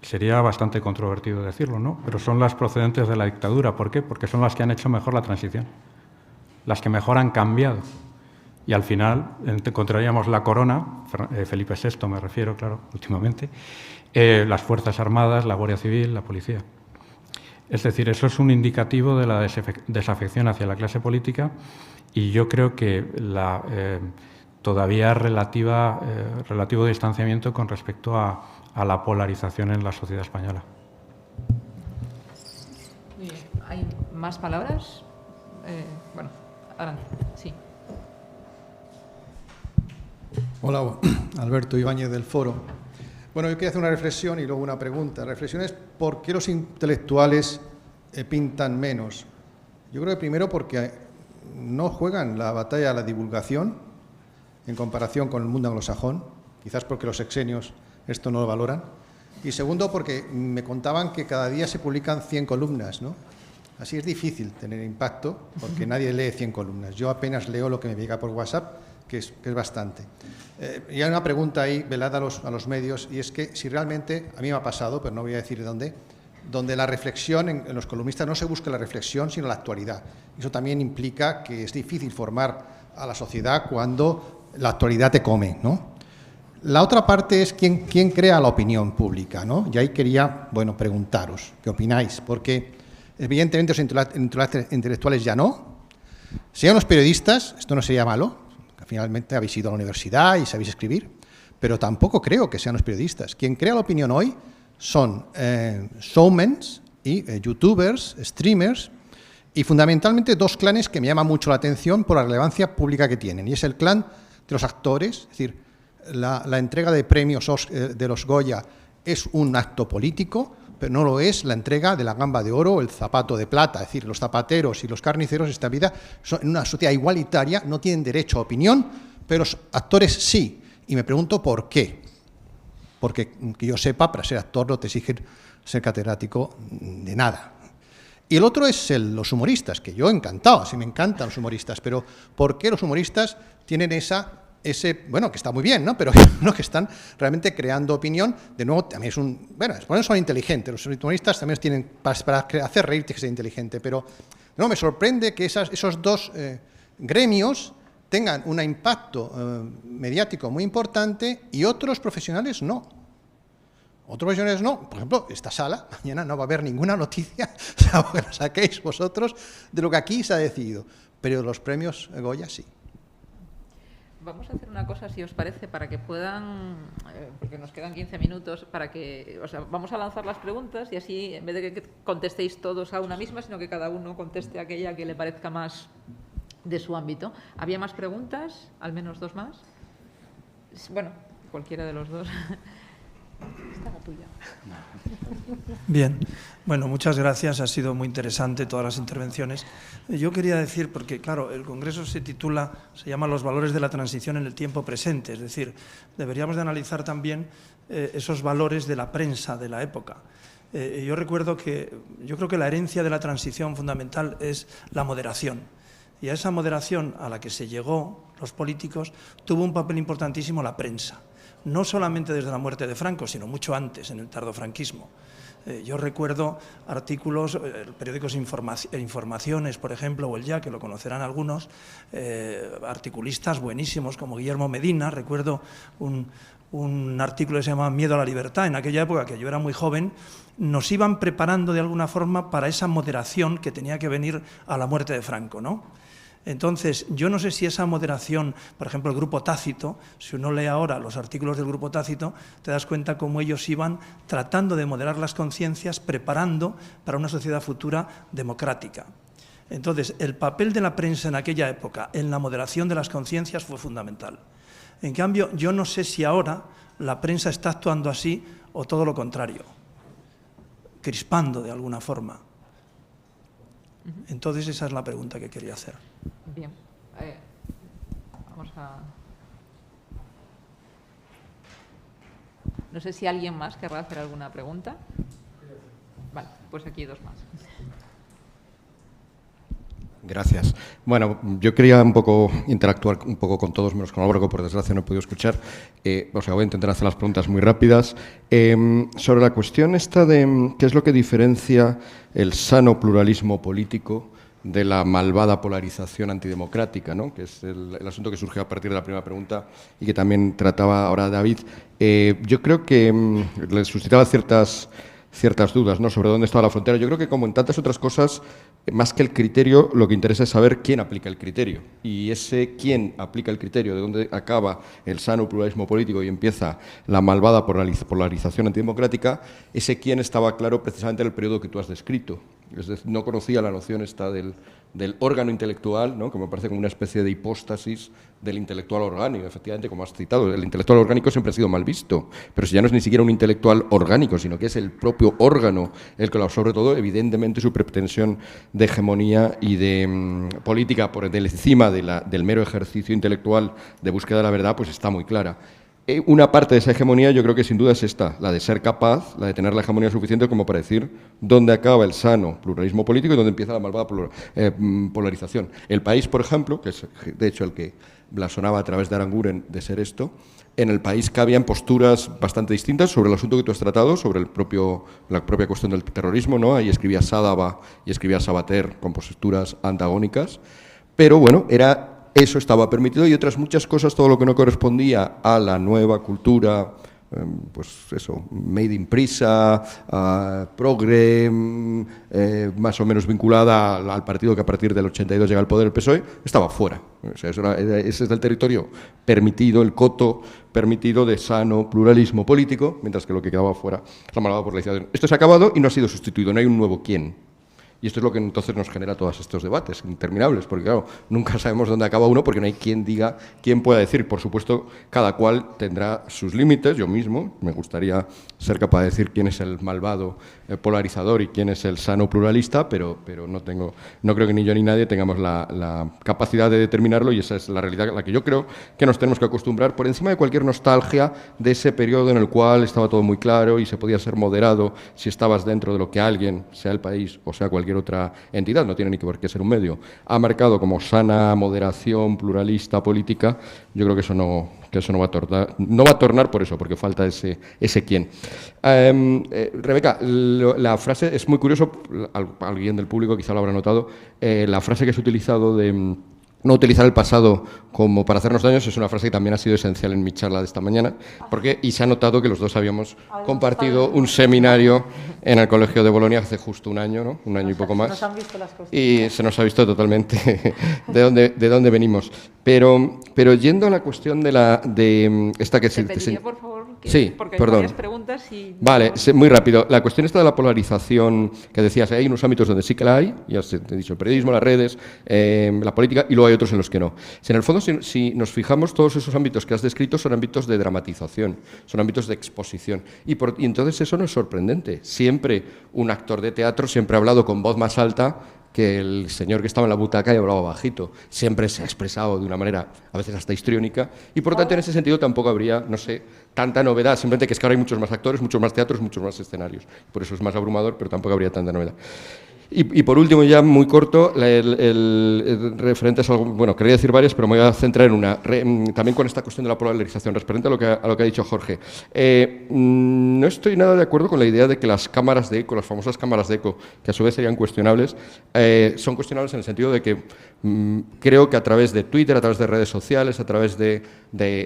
sería bastante controvertido decirlo, ¿no? Pero son las procedentes de la dictadura. ¿Por qué? Porque son las que han hecho mejor la transición, las que mejor han cambiado. Y al final encontraríamos la corona, Felipe VI me refiero, claro, últimamente, las Fuerzas Armadas, la Guardia Civil, la Policía. Es decir, eso es un indicativo de la desafección hacia la clase política, y yo creo que la todavía relativo distanciamiento con respecto a la polarización en la sociedad española. ¿Hay más palabras? Bueno, adelante. Sí. Hola, Alberto Ibáñez del Foro. Bueno, yo quería hacer una reflexión y luego una pregunta. La reflexión es ¿por qué los intelectuales pintan menos? Yo creo que primero porque no juegan la batalla de la divulgación en comparación con el mundo anglosajón, quizás porque los sexenios esto no lo valoran. Y segundo, porque me contaban que cada día se publican 100 columnas, ¿no? Así es difícil tener impacto porque nadie lee 100 columnas. Yo apenas leo lo que me llega por WhatsApp, que es bastante. Y hay una pregunta ahí velada a los medios, y es que si realmente, a mí me ha pasado, pero no voy a decir dónde, donde la reflexión en los columnistas no se busca la reflexión, sino la actualidad. Eso también implica que es difícil formar a la sociedad cuando la actualidad te come, ¿no? La otra parte es quién crea la opinión pública, ¿no? Y ahí quería, bueno, preguntaros, ¿qué opináis? Porque evidentemente los intelectuales ya no. Sean los periodistas, esto no sería malo, finalmente habéis ido a la universidad y sabéis escribir, pero tampoco creo que sean los periodistas. Quien crea la opinión hoy son showmen y youtubers, streamers, y fundamentalmente dos clanes que me llaman mucho la atención por la relevancia pública que tienen, y es el clan de los actores, es decir, la entrega de premios de los Goya es un acto político, pero no lo es la entrega de la gamba de oro o el zapato de plata. Es decir, los zapateros y los carniceros de esta vida son, en una sociedad igualitaria, no tienen derecho a opinión, pero los actores sí. Y me pregunto por qué. Porque, que yo sepa, para ser actor no te exigen ser catedrático de nada. Y el otro es los humoristas, que yo encantado, sí me encantan los humoristas, pero ¿por qué los humoristas tienen bueno, que está muy bien, ¿no? Pero no, que están realmente creando opinión. De nuevo, también es bueno, son inteligentes, los humoristas también tienen, para hacer reírte que sea inteligente, pero no, me sorprende que esos dos gremios tengan un impacto mediático muy importante y otros profesionales no. Otros profesionales no. Por ejemplo, esta sala, mañana no va a haber ninguna noticia, salvo que la saquéis vosotros, de lo que aquí se ha decidido, pero los premios Goya sí. Vamos a hacer una cosa, si os parece, para que puedan, porque nos quedan 15 minutos, vamos a lanzar las preguntas y así, en vez de que contestéis todos a una misma, sino que cada uno conteste aquella que le parezca más de su ámbito. ¿Había más preguntas? ¿Al menos dos más? Bueno, cualquiera de los dos. Esta la tuya. Bien, bueno, muchas gracias. Ha sido muy interesante todas las intervenciones. Yo quería decir, porque claro, el Congreso se llama Los valores de la transición en el tiempo presente, es decir, deberíamos de analizar también esos valores de la prensa de la época. Yo creo que la herencia de la transición fundamental es la moderación. Y a esa moderación a la que se llegó los políticos tuvo un papel importantísimo la prensa. no solamente desde la muerte de Franco, sino mucho antes, en el tardofranquismo. Yo recuerdo artículos, periódicos Informaciones, por ejemplo, o El Ya, que lo conocerán algunos, articulistas buenísimos como Guillermo Medina. Recuerdo un artículo que se llama Miedo a la libertad. En aquella época, que yo era muy joven, nos iban preparando de alguna forma para esa moderación que tenía que venir a la muerte de Franco, ¿no? Entonces, yo no sé si esa moderación, por ejemplo, el Grupo Tácito, si uno lee ahora los artículos del Grupo Tácito, te das cuenta cómo ellos iban tratando de moderar las conciencias, preparando para una sociedad futura democrática. Entonces, el papel de la prensa en aquella época en la moderación de las conciencias fue fundamental. En cambio, yo no sé si ahora la prensa está actuando así o todo lo contrario, crispando de alguna forma. Entonces, esa es la pregunta que quería hacer. Bien. Vamos a... No sé si alguien más querrá hacer alguna pregunta. Vale, pues aquí dos más. Gracias. Bueno, yo quería un poco interactuar un poco con todos, menos con Álvaro, que por desgracia no he podido escuchar. O sea, voy a intentar hacer las preguntas muy rápidas. Sobre la cuestión esta de qué es lo que diferencia el sano pluralismo político de la malvada polarización antidemocrática, ¿no? Que es el asunto que surgió a partir de la primera pregunta y que también trataba ahora David. Yo creo que le suscitaba ciertas dudas, ¿no?, sobre dónde estaba la frontera. Yo creo que, como en tantas otras cosas, más que el criterio, lo que interesa es saber quién aplica el criterio. Y ese quién aplica el criterio, de dónde acaba el sano pluralismo político y empieza la malvada polarización antidemocrática, ese quién estaba claro precisamente en el periodo que tú has descrito. Es decir, no conocía la noción esta del órgano intelectual, ¿no?, que me parece como una especie de hipóstasis del intelectual orgánico. Efectivamente, como has citado, el intelectual orgánico siempre ha sido mal visto, pero si ya no es ni siquiera un intelectual orgánico, sino que es el propio órgano el que lo absorbe todo, evidentemente su pretensión de hegemonía y de política por encima del mero ejercicio intelectual de búsqueda de la verdad, pues está muy clara. Una parte de esa hegemonía yo creo que sin duda es esta, la de ser capaz, la de tener la hegemonía suficiente como para decir dónde acaba el sano pluralismo político y dónde empieza la malvada polarización. El País, por ejemplo, que es de hecho el que blasonaba a través de Aranguren de ser esto, en El País cabían posturas bastante distintas sobre el asunto que tú has tratado, sobre la propia cuestión del terrorismo, ¿no? Ahí escribía Sádava y escribía Sabater con posturas antagónicas, pero bueno, eso estaba permitido y otras muchas cosas, todo lo que no correspondía a la nueva cultura, pues eso, made in prisa, progre, más o menos vinculada al partido que a partir del 82 llega al poder, el PSOE, estaba fuera. O sea, ese es el territorio permitido, el coto permitido de sano pluralismo político, mientras que lo que quedaba fuera es la malvada polarización. Esto se ha acabado y no ha sido sustituido, no hay un nuevo quién. Y esto es lo que entonces nos genera todos estos debates interminables, porque claro, nunca sabemos dónde acaba uno, porque no hay quien diga, quién pueda decir. Por supuesto, cada cual tendrá sus límites. Yo mismo me gustaría ser capaz de decir quién es el malvado polarizador y quién es el sano pluralista, pero no creo que ni yo ni nadie tengamos la capacidad de determinarlo, y esa es la realidad a la que yo creo que nos tenemos que acostumbrar, por encima de cualquier nostalgia de ese periodo en el cual estaba todo muy claro y se podía ser moderado si estabas dentro de lo que alguien, sea el País o sea cualquier otra entidad, no tiene ni que por qué ser un medio, ha marcado como sana moderación pluralista política. Yo creo que eso no va a tornar por eso, porque falta ese quién. Rebeca, la frase es muy curioso, alguien del público quizá lo habrá notado, la frase que has utilizado de no utilizar el pasado como para hacernos daños es una frase que también ha sido esencial en mi charla de esta mañana, y se ha notado que los dos habíamos compartido un seminario en el Colegio de Bolonia hace justo un año, ¿no? Un año y poco más, y se nos ha visto totalmente de dónde venimos. Pero yendo a la cuestión de esta que... Te pediría, por favor, sí, porque perdón. hay varias preguntas y... Vale, muy rápido. La cuestión esta de la polarización que decías, hay unos ámbitos donde sí que la hay, ya te he dicho, el periodismo, las redes, la política, y luego hay otros en los que no. Si en el fondo, si nos fijamos, todos esos ámbitos que has descrito son ámbitos de dramatización, son ámbitos de exposición. Y entonces eso no es sorprendente. Siempre un actor de teatro siempre ha hablado con voz más alta que el señor que estaba en la butaca y hablaba bajito. Siempre se ha expresado de una manera, a veces hasta histriónica, y por lo tanto en ese sentido tampoco habría, no sé, tanta novedad, simplemente que es que ahora hay muchos más actores, muchos más teatros, muchos más escenarios. Por eso es más abrumador, pero tampoco habría tanta novedad. Y por último, ya muy corto, referentes a algo, bueno, quería decir varias, pero me voy a centrar en una. También con esta cuestión de la polarización, referente a lo que ha dicho Jorge. No estoy nada de acuerdo con la idea de que las cámaras de eco, las famosas cámaras de eco, que a su vez serían cuestionables, son cuestionables en el sentido de que creo que a través de Twitter, a través de redes sociales, a través de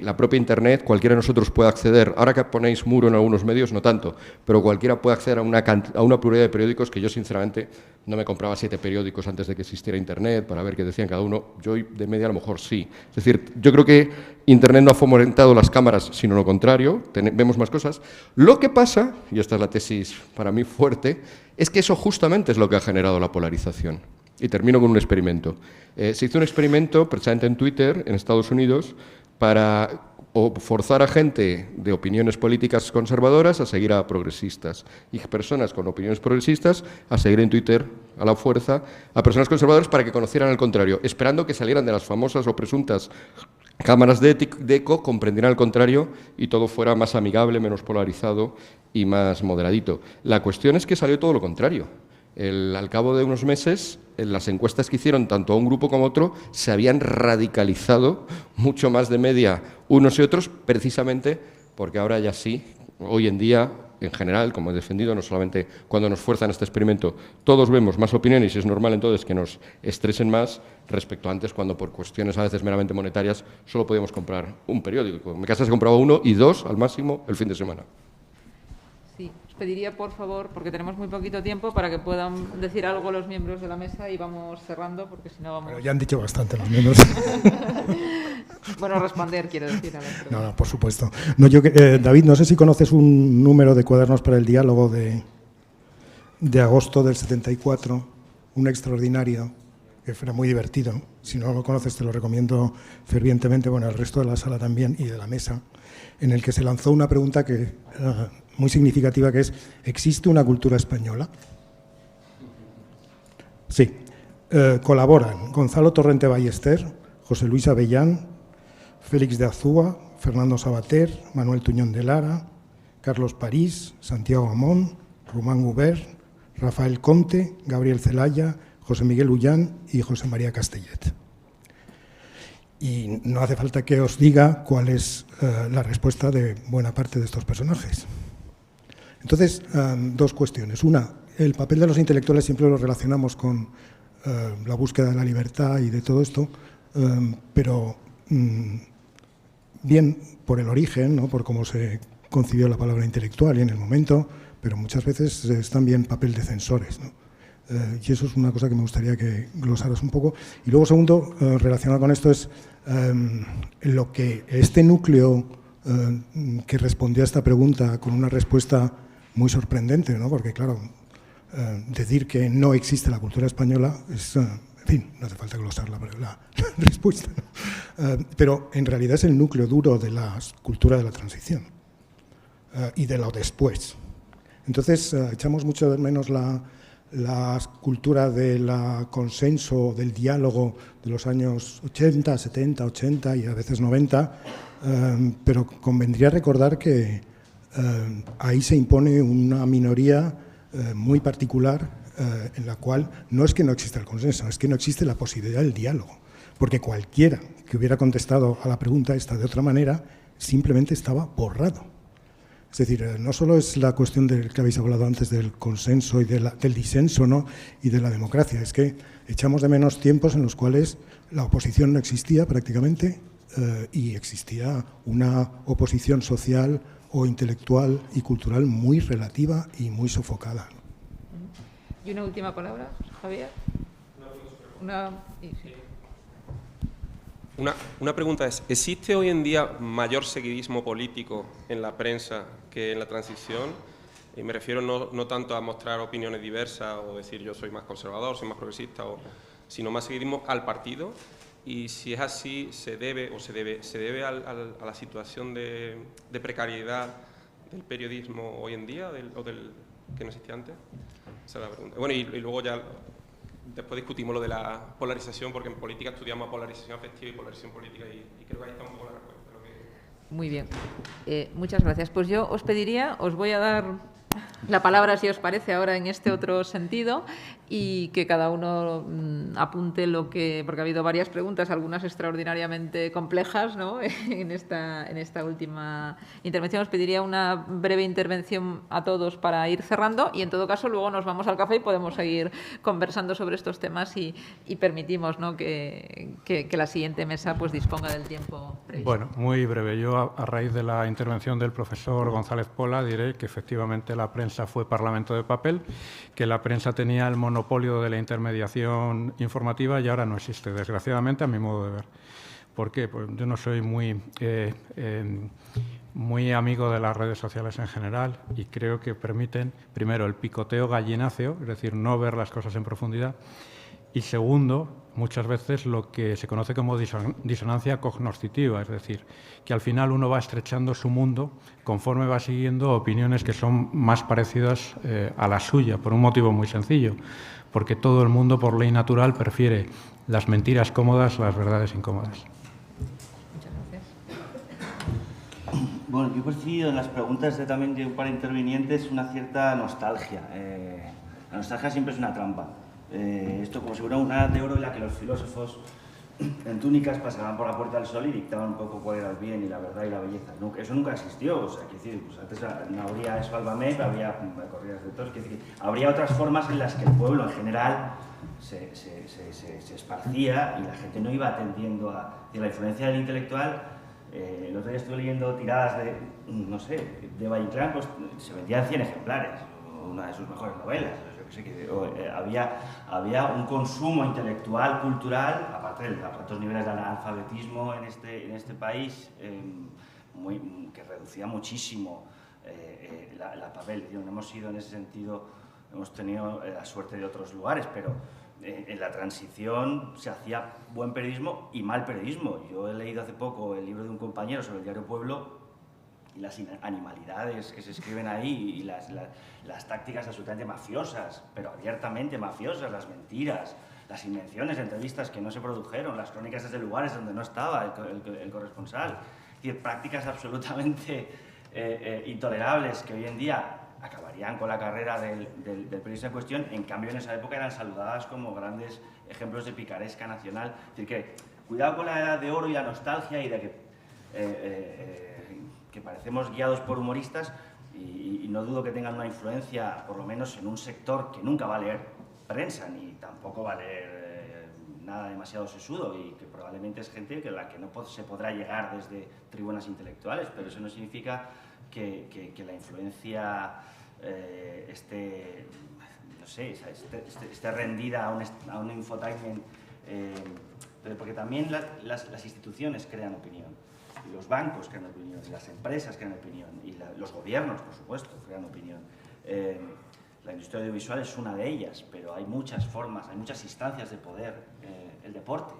la propia Internet, cualquiera de nosotros puede acceder. Ahora que ponéis muro en algunos medios, no tanto, pero cualquiera puede acceder a una pluralidad de periódicos que yo, sinceramente, no me compraba 7 periódicos antes de que existiera Internet para ver qué decían cada uno. Yo, de media, a lo mejor sí. Es decir, yo creo que Internet no ha fomentado las cámaras, sino lo contrario. Vemos más cosas. Lo que pasa, y esta es la tesis para mí fuerte, es que eso justamente es lo que ha generado la polarización. Y termino con un experimento. Se hizo un experimento, precisamente en Twitter, en Estados Unidos, para forzar a gente de opiniones políticas conservadoras a seguir a progresistas y personas con opiniones progresistas a seguir en Twitter a la fuerza a personas conservadoras para que conocieran al contrario, esperando que salieran de las famosas o presuntas cámaras de eco, comprendieran al contrario y todo fuera más amigable, menos polarizado y más moderadito. La cuestión es que salió todo lo contrario. Al cabo de unos meses, en las encuestas que hicieron tanto a un grupo como a otro, se habían radicalizado mucho más de media unos y otros, precisamente porque ahora ya sí, hoy en día, en general, como he defendido, no solamente cuando nos fuerzan este experimento, todos vemos más opiniones y es normal entonces que nos estresen más respecto a antes, cuando por cuestiones a veces meramente monetarias solo podíamos comprar un periódico. En mi casa se compraba 1 y 2 al máximo el fin de semana. Sí, os pediría, por favor, porque tenemos muy poquito tiempo, para que puedan decir algo los miembros de la mesa y vamos cerrando, porque si no vamos... Pero ya han dicho bastante los miembros. Bueno, responder, quiero decir. A la no, por supuesto. No, David, no sé si conoces un número de Cuadernos para el Diálogo de agosto del 74, un extraordinario, que fue muy divertido. Si no lo conoces, te lo recomiendo fervientemente, bueno, al resto de la sala también y de la mesa, en el que se lanzó una pregunta que... muy significativa, que es: ¿existe una cultura española? Sí. Colaboran Gonzalo Torrente Ballester, José Luis Avellán, Félix de Azúa, Fernando Sabater, Manuel Tuñón de Lara, Carlos París, Santiago Amón, Román Gubert, Rafael Conte, Gabriel Celaya, José Miguel Ullán y José María Castellet. Y no hace falta que os diga cuál es la respuesta de buena parte de estos personajes. Entonces, dos cuestiones. Una, el papel de los intelectuales siempre lo relacionamos con la búsqueda de la libertad y de todo esto, pero bien por el origen, ¿no?, por cómo se concibió la palabra intelectual y en el momento, pero muchas veces es también papel de censores, ¿no? Y eso es una cosa que me gustaría que glosaras un poco. Y luego, segundo, relacionado con esto, es lo que este núcleo que respondió a esta pregunta con una respuesta muy sorprendente, ¿no? Porque, claro, decir que no existe la cultura española es, en fin, no hace falta glosar la respuesta, ¿no? Pero en realidad es el núcleo duro de la cultura de la transición y de lo después. Entonces, echamos mucho de menos la cultura del consenso, del diálogo de los años 80, 70, 80 y a veces 90, pero convendría recordar que ahí se impone una minoría muy particular en la cual no es que no exista el consenso, es que no existe la posibilidad del diálogo, porque cualquiera que hubiera contestado a la pregunta esta de otra manera simplemente estaba borrado. Es decir, no solo es la cuestión del que habéis hablado antes del consenso y del disenso, ¿no?, y de la democracia, es que echamos de menos tiempos en los cuales la oposición no existía prácticamente y existía una oposición social o intelectual y cultural muy relativa y muy sofocada. ¿Y una última palabra, Javier? Una pregunta es: ¿existe hoy en día mayor seguidismo político en la prensa que en la transición? Y me refiero no tanto a mostrar opiniones diversas o decir yo soy más conservador, soy más progresista, sino más seguidismo al partido. Y si es así, ¿se debe a la situación de precariedad del periodismo hoy en día que no existía antes? Esa es la pregunta. Bueno, y luego ya después discutimos lo de la polarización, porque en política estudiamos polarización afectiva y polarización política, y creo que ahí está un poco la respuesta. Muy bien. Muchas gracias. Pues yo os pediría, os voy a dar la palabra, si os parece, ahora en este otro sentido, y que cada uno apunte lo que... Porque ha habido varias preguntas, algunas extraordinariamente complejas, ¿no? en esta última intervención. Os pediría una breve intervención a todos para ir cerrando, y en todo caso luego nos vamos al café y podemos seguir conversando sobre estos temas y permitimos, ¿no?, que la siguiente mesa pues disponga del tiempo previsto. Bueno, muy breve. Yo, a raíz de la intervención del profesor González Pola, diré que efectivamente la prensa fue parlamento de papel, que la prensa tenía el monopolio de la intermediación informativa y ahora no existe, desgraciadamente, a mi modo de ver. ¿Por qué? Pues yo no soy muy amigo de las redes sociales en general y creo que permiten, primero, el picoteo gallináceo, es decir, no ver las cosas en profundidad, y segundo, muchas veces lo que se conoce como disonancia cognoscitiva, es decir, que al final uno va estrechando su mundo conforme va siguiendo opiniones que son más parecidas a la suya, por un motivo muy sencillo, porque todo el mundo, por ley natural, prefiere las mentiras cómodas a las verdades incómodas. Muchas gracias. Bueno, yo he percibido en las preguntas también de un par de intervinientes una cierta nostalgia. La nostalgia siempre es una trampa. Esto como si fuera una edad de oro en la que los filósofos en túnicas pasaban por la Puerta del Sol y dictaban un poco cuál era el bien y la verdad y la belleza. Eso nunca existió, o sea, quiero decir, pues antes no habría Sálvame, habría corridas de toros, quiero decir, habría otras formas en las que el pueblo en general se esparcía y la gente no iba atendiendo a la influencia del intelectual. El otro día estuve leyendo tiradas de, no sé, de Valle Inclán, pues se vendían 100 ejemplares, una de sus mejores novelas. Había un consumo intelectual, cultural, aparte de los altos niveles de analfabetismo en este país, que reducía muchísimo la papel. Hemos sido en ese sentido, hemos tenido la suerte de otros lugares, pero en la transición se hacía buen periodismo y mal periodismo. Yo he leído hace poco el libro de un compañero sobre el diario Pueblo y las animalidades que se escriben ahí y las tácticas absolutamente mafiosas, pero abiertamente mafiosas, las mentiras, las invenciones, entrevistas que no se produjeron, las crónicas desde lugares donde no estaba el corresponsal. Es decir, prácticas absolutamente intolerables que hoy en día acabarían con la carrera del periodista en cuestión, en cambio en esa época eran saludadas como grandes ejemplos de picaresca nacional. Es decir, que cuidado con la edad de oro y la nostalgia y de que parecemos guiados por humoristas y no dudo que tengan una influencia, por lo menos en un sector que nunca va a leer prensa ni tampoco va a leer nada demasiado sesudo y que probablemente es gente que la que no se podrá llegar desde tribunas intelectuales, pero eso no significa que la influencia esté rendida a un infotainment, pero porque también las instituciones crean opinión. Y los bancos crean opinión, y las empresas crean opinión, y los gobiernos, por supuesto, crean opinión. La industria audiovisual es una de ellas, pero hay muchas formas, hay muchas instancias de poder. El deporte,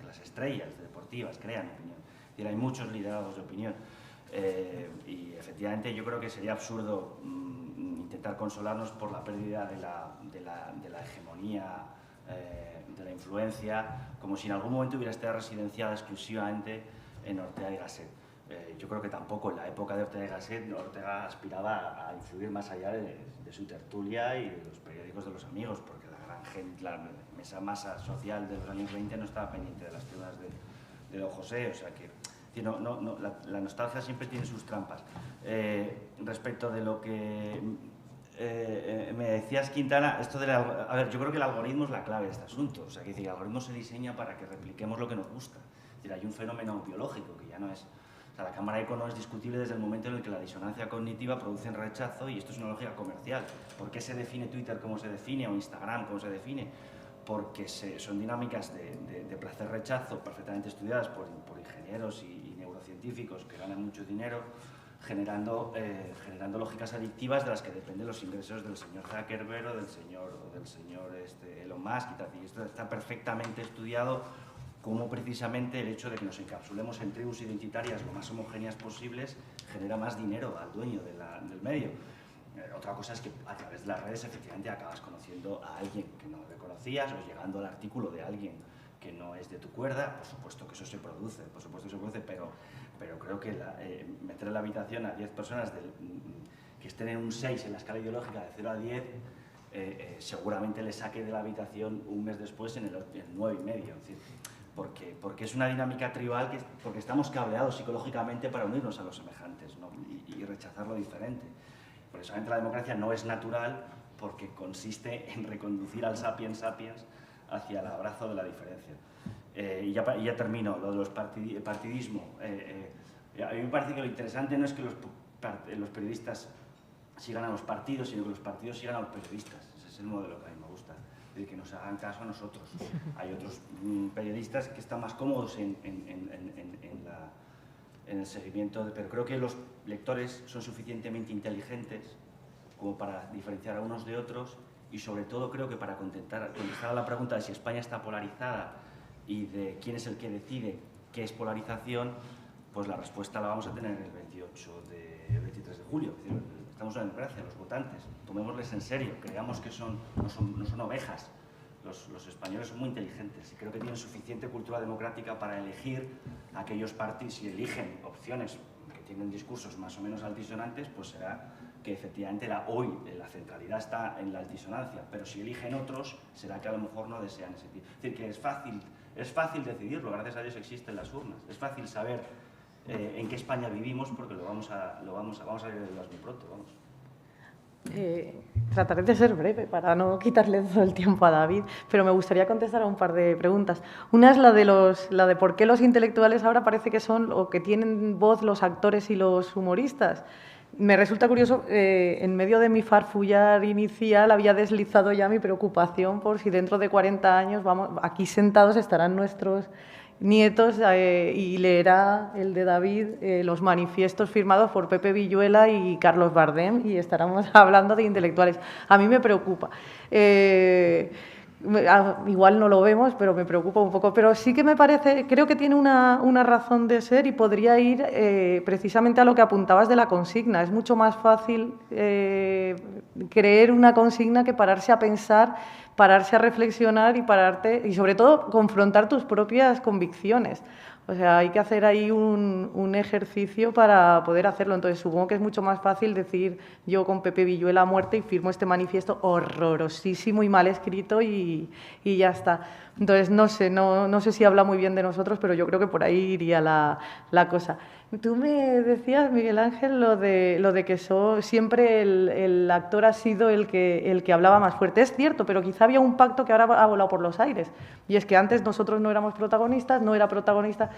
las estrellas deportivas crean opinión. Es decir, hay muchos liderados de opinión. Y efectivamente yo creo que sería absurdo intentar consolarnos por la pérdida de la hegemonía, de la influencia, como si en algún momento hubiera estado residenciada exclusivamente en Ortega y Gasset. Yo creo que tampoco en la época de Ortega y Gasset Ortega aspiraba a influir más allá de su tertulia y de los periódicos de los amigos, porque esa masa social de los años 20 no estaba pendiente de las tribunas de Don José, o sea que la nostalgia siempre tiene sus trampas. Respecto de lo que me decías, Quintana, a ver, yo creo que el algoritmo es la clave de este asunto, o sea que el algoritmo se diseña para que repliquemos lo que nos gusta. Es decir, hay un fenómeno biológico que ya no es... O sea, la cámara eco no es discutible desde el momento en el que la disonancia cognitiva produce rechazo y esto es una lógica comercial. ¿Por qué se define Twitter como se define o Instagram como se define? Porque son dinámicas de placer-rechazo perfectamente estudiadas por ingenieros y neurocientíficos que ganan mucho dinero, generando lógicas adictivas de las que dependen los ingresos del señor Zuckerberg o del señor Elon Musk y tal. Y esto está perfectamente estudiado, como precisamente el hecho de que nos encapsulemos en tribus identitarias lo más homogéneas posibles genera más dinero al dueño del medio. Otra cosa es que a través de las redes efectivamente acabas conociendo a alguien que no conocías o llegando al artículo de alguien que no es de tu cuerda. Por supuesto que eso se produce, pero creo que meter en la habitación a 10 personas que estén en un 6 en la escala ideológica de 0 a 10, seguramente le saque de la habitación un mes después en el 9,5. Es decir, porque es una dinámica tribal, porque estamos cableados psicológicamente para unirnos a los semejantes, ¿no? y rechazar lo diferente. Precisamente la democracia no es natural porque consiste en reconducir al sapiens sapiens hacia el abrazo de la diferencia. Y ya termino, lo de los partidismo. A mí me parece que lo interesante no es que los periodistas sigan a los partidos, sino que los partidos sigan a los periodistas. Ese es el modelo que a mí me gusta, de que nos hagan caso a nosotros. Hay otros periodistas que están más cómodos en el seguimiento, pero creo que los lectores son suficientemente inteligentes como para diferenciar a unos de otros, y sobre todo creo que para contestar a la pregunta de si España está polarizada y de quién es el que decide qué es polarización, pues la respuesta la vamos a tener el 23 de julio. Es decir, estamos en la democracia, los votantes, tomémosles en serio, creamos que no son ovejas. Los españoles son muy inteligentes y creo que tienen suficiente cultura democrática para elegir aquellos partidos. Si eligen opciones que tienen discursos más o menos altisonantes, pues será que efectivamente hoy la centralidad está en la altisonancia, pero si eligen otros, será que a lo mejor no desean ese tipo. Es decir, que es fácil decidirlo, gracias a Dios existen las urnas, es fácil saber en qué España vivimos porque vamos a ver de dudas muy pronto, vamos. Trataré de ser breve para no quitarle todo el tiempo a David, pero me gustaría contestar a un par de preguntas. Una es la de por qué los intelectuales ahora parece que son o que tienen voz los actores y los humoristas. Me resulta curioso, en medio de mi farfullar inicial había deslizado ya mi preocupación por si dentro de 40 años aquí sentados estarán nuestros nietos y leerá el de David los manifiestos firmados por Pepe Villuela y Carlos Bardem y estaremos hablando de intelectuales. A mí me preocupa. Igual no lo vemos, pero me preocupa un poco. Pero sí que me parece, creo que tiene una razón de ser y podría ir precisamente a lo que apuntabas de la consigna. Es mucho más fácil creer una consigna que pararse a pensar, pararse a reflexionar y sobre todo confrontar tus propias convicciones. O sea, hay que hacer ahí un ejercicio para poder hacerlo. Entonces, supongo que es mucho más fácil decir yo con Pepe Villuela a muerte y firmo este manifiesto horrorosísimo y mal escrito y ya está. Entonces, no sé si habla muy bien de nosotros, pero yo creo que por ahí iría la cosa. Tú me decías, Miguel Ángel, lo de que siempre el actor ha sido el que hablaba más fuerte. Es cierto, pero quizá había un pacto que ahora ha volado por los aires. Y es que antes nosotros no éramos protagonistas, no era protagonista.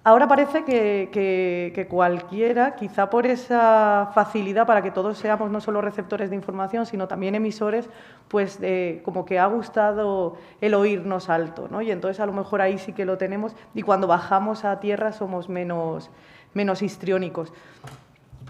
Ahora parece que cualquiera, quizá por esa facilidad para que todos seamos no solo receptores de información, sino también emisores, pues como que ha gustado el oírnos alto, ¿no? Y entonces a lo mejor ahí sí que lo tenemos y cuando bajamos a tierra somos menos histriónicos.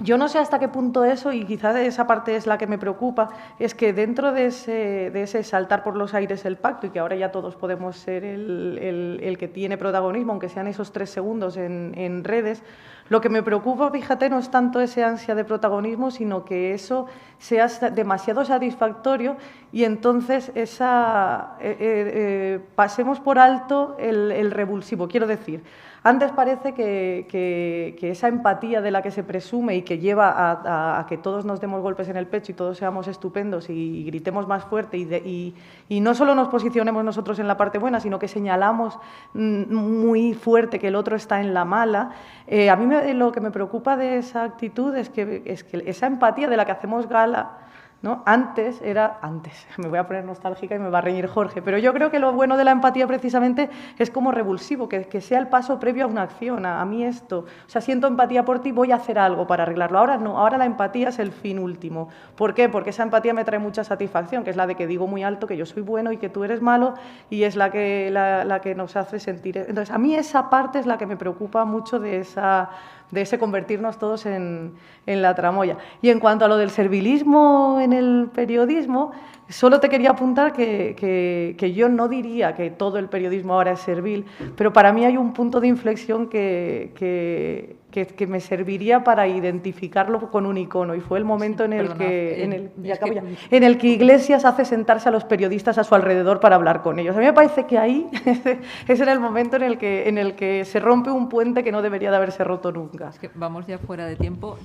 Yo no sé hasta qué punto eso, y quizás esa parte es la que me preocupa, es que dentro de ese saltar por los aires el pacto, y que ahora ya todos podemos ser el que tiene protagonismo, aunque sean esos 3 segundos en redes, lo que me preocupa, fíjate, no es tanto ese ansia de protagonismo, sino que eso sea demasiado satisfactorio y entonces pasemos por alto el revulsivo. Quiero decir, antes parece que esa empatía de la que se presume y que lleva a que todos nos demos golpes en el pecho y todos seamos estupendos y gritemos más fuerte y no solo nos posicionemos nosotros en la parte buena, sino que señalamos muy fuerte que el otro está en la mala. A mí lo que me preocupa de esa actitud es que esa empatía de la que hacemos gala, ¿no? Antes, me voy a poner nostálgica y me va a reñir Jorge, pero yo creo que lo bueno de la empatía precisamente es como revulsivo, que sea el paso previo a una acción, a mí esto, o sea, siento empatía por ti, voy a hacer algo para arreglarlo. Ahora no, ahora la empatía es el fin último. ¿Por qué? Porque esa empatía me trae mucha satisfacción, que es la de que digo muy alto que yo soy bueno y que tú eres malo, y es la que nos hace sentir. Entonces, a mí esa parte es la que me preocupa mucho de ese convertirnos todos en la tramoya. Y en cuanto a lo del servilismo en el periodismo, solo te quería apuntar que yo no diría que todo el periodismo ahora es servil, pero para mí hay un punto de inflexión que me serviría para identificarlo con un icono, y fue el momento en el que Iglesias hace sentarse a los periodistas a su alrededor para hablar con ellos. A mí me parece que ahí ese era el momento en el que se rompe un puente que no debería de haberse roto nunca. Es que vamos ya fuera de tiempo.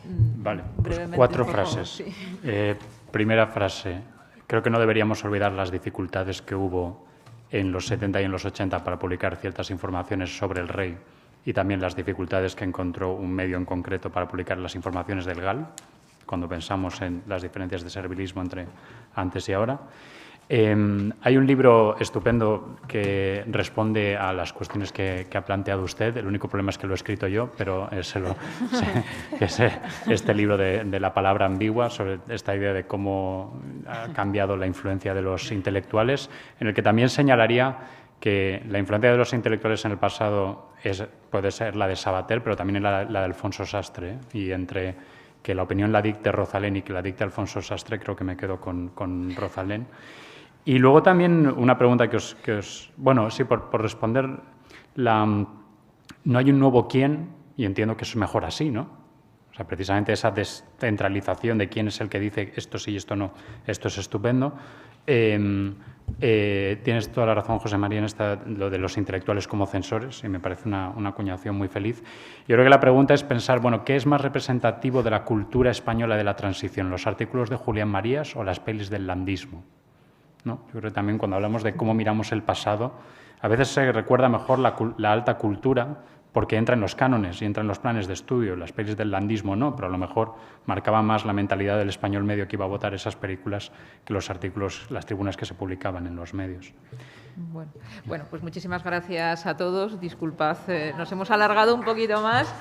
Vale, pues brevemente 4 un poco, frases. sí. Primera frase. Creo que no deberíamos olvidar las dificultades que hubo en los 70 y en los 80 para publicar ciertas informaciones sobre el rey y también las dificultades que encontró un medio en concreto para publicar las informaciones del GAL, cuando pensamos en las diferencias de servilismo entre antes y ahora. Hay un libro estupendo que responde a las cuestiones que ha planteado usted. El único problema es que lo he escrito yo, pero es este libro de la palabra ambigua, sobre esta idea de cómo ha cambiado la influencia de los intelectuales, en el que también señalaría que la influencia de los intelectuales en el pasado puede ser la de Sabater, pero también la de Alfonso Sastre, y entre que la opinión la dicte Rosalén y que la dicte Alfonso Sastre, creo que me quedo con Rosalén. Y luego también una pregunta que os bueno, sí, por responder, no hay un nuevo quién, y entiendo que es mejor así, ¿no? O sea, precisamente esa descentralización de quién es el que dice esto sí y esto no, esto es estupendo. Tienes toda la razón, José María, en lo de los intelectuales como censores, y me parece una acuñación muy feliz. Yo creo que la pregunta es pensar, bueno, ¿qué es más representativo de la cultura española de la transición, los artículos de Julián Marías o las pelis del landismo? ¿No? Yo creo que también cuando hablamos de cómo miramos el pasado, a veces se recuerda mejor la alta cultura porque entra en los cánones y entra en los planes de estudio. Las pelis del landismo no, pero a lo mejor marcaba más la mentalidad del español medio que iba a votar esas películas que los artículos, las tribunas que se publicaban en los medios. Bueno, pues muchísimas gracias a todos. Disculpad, nos hemos alargado un poquito más.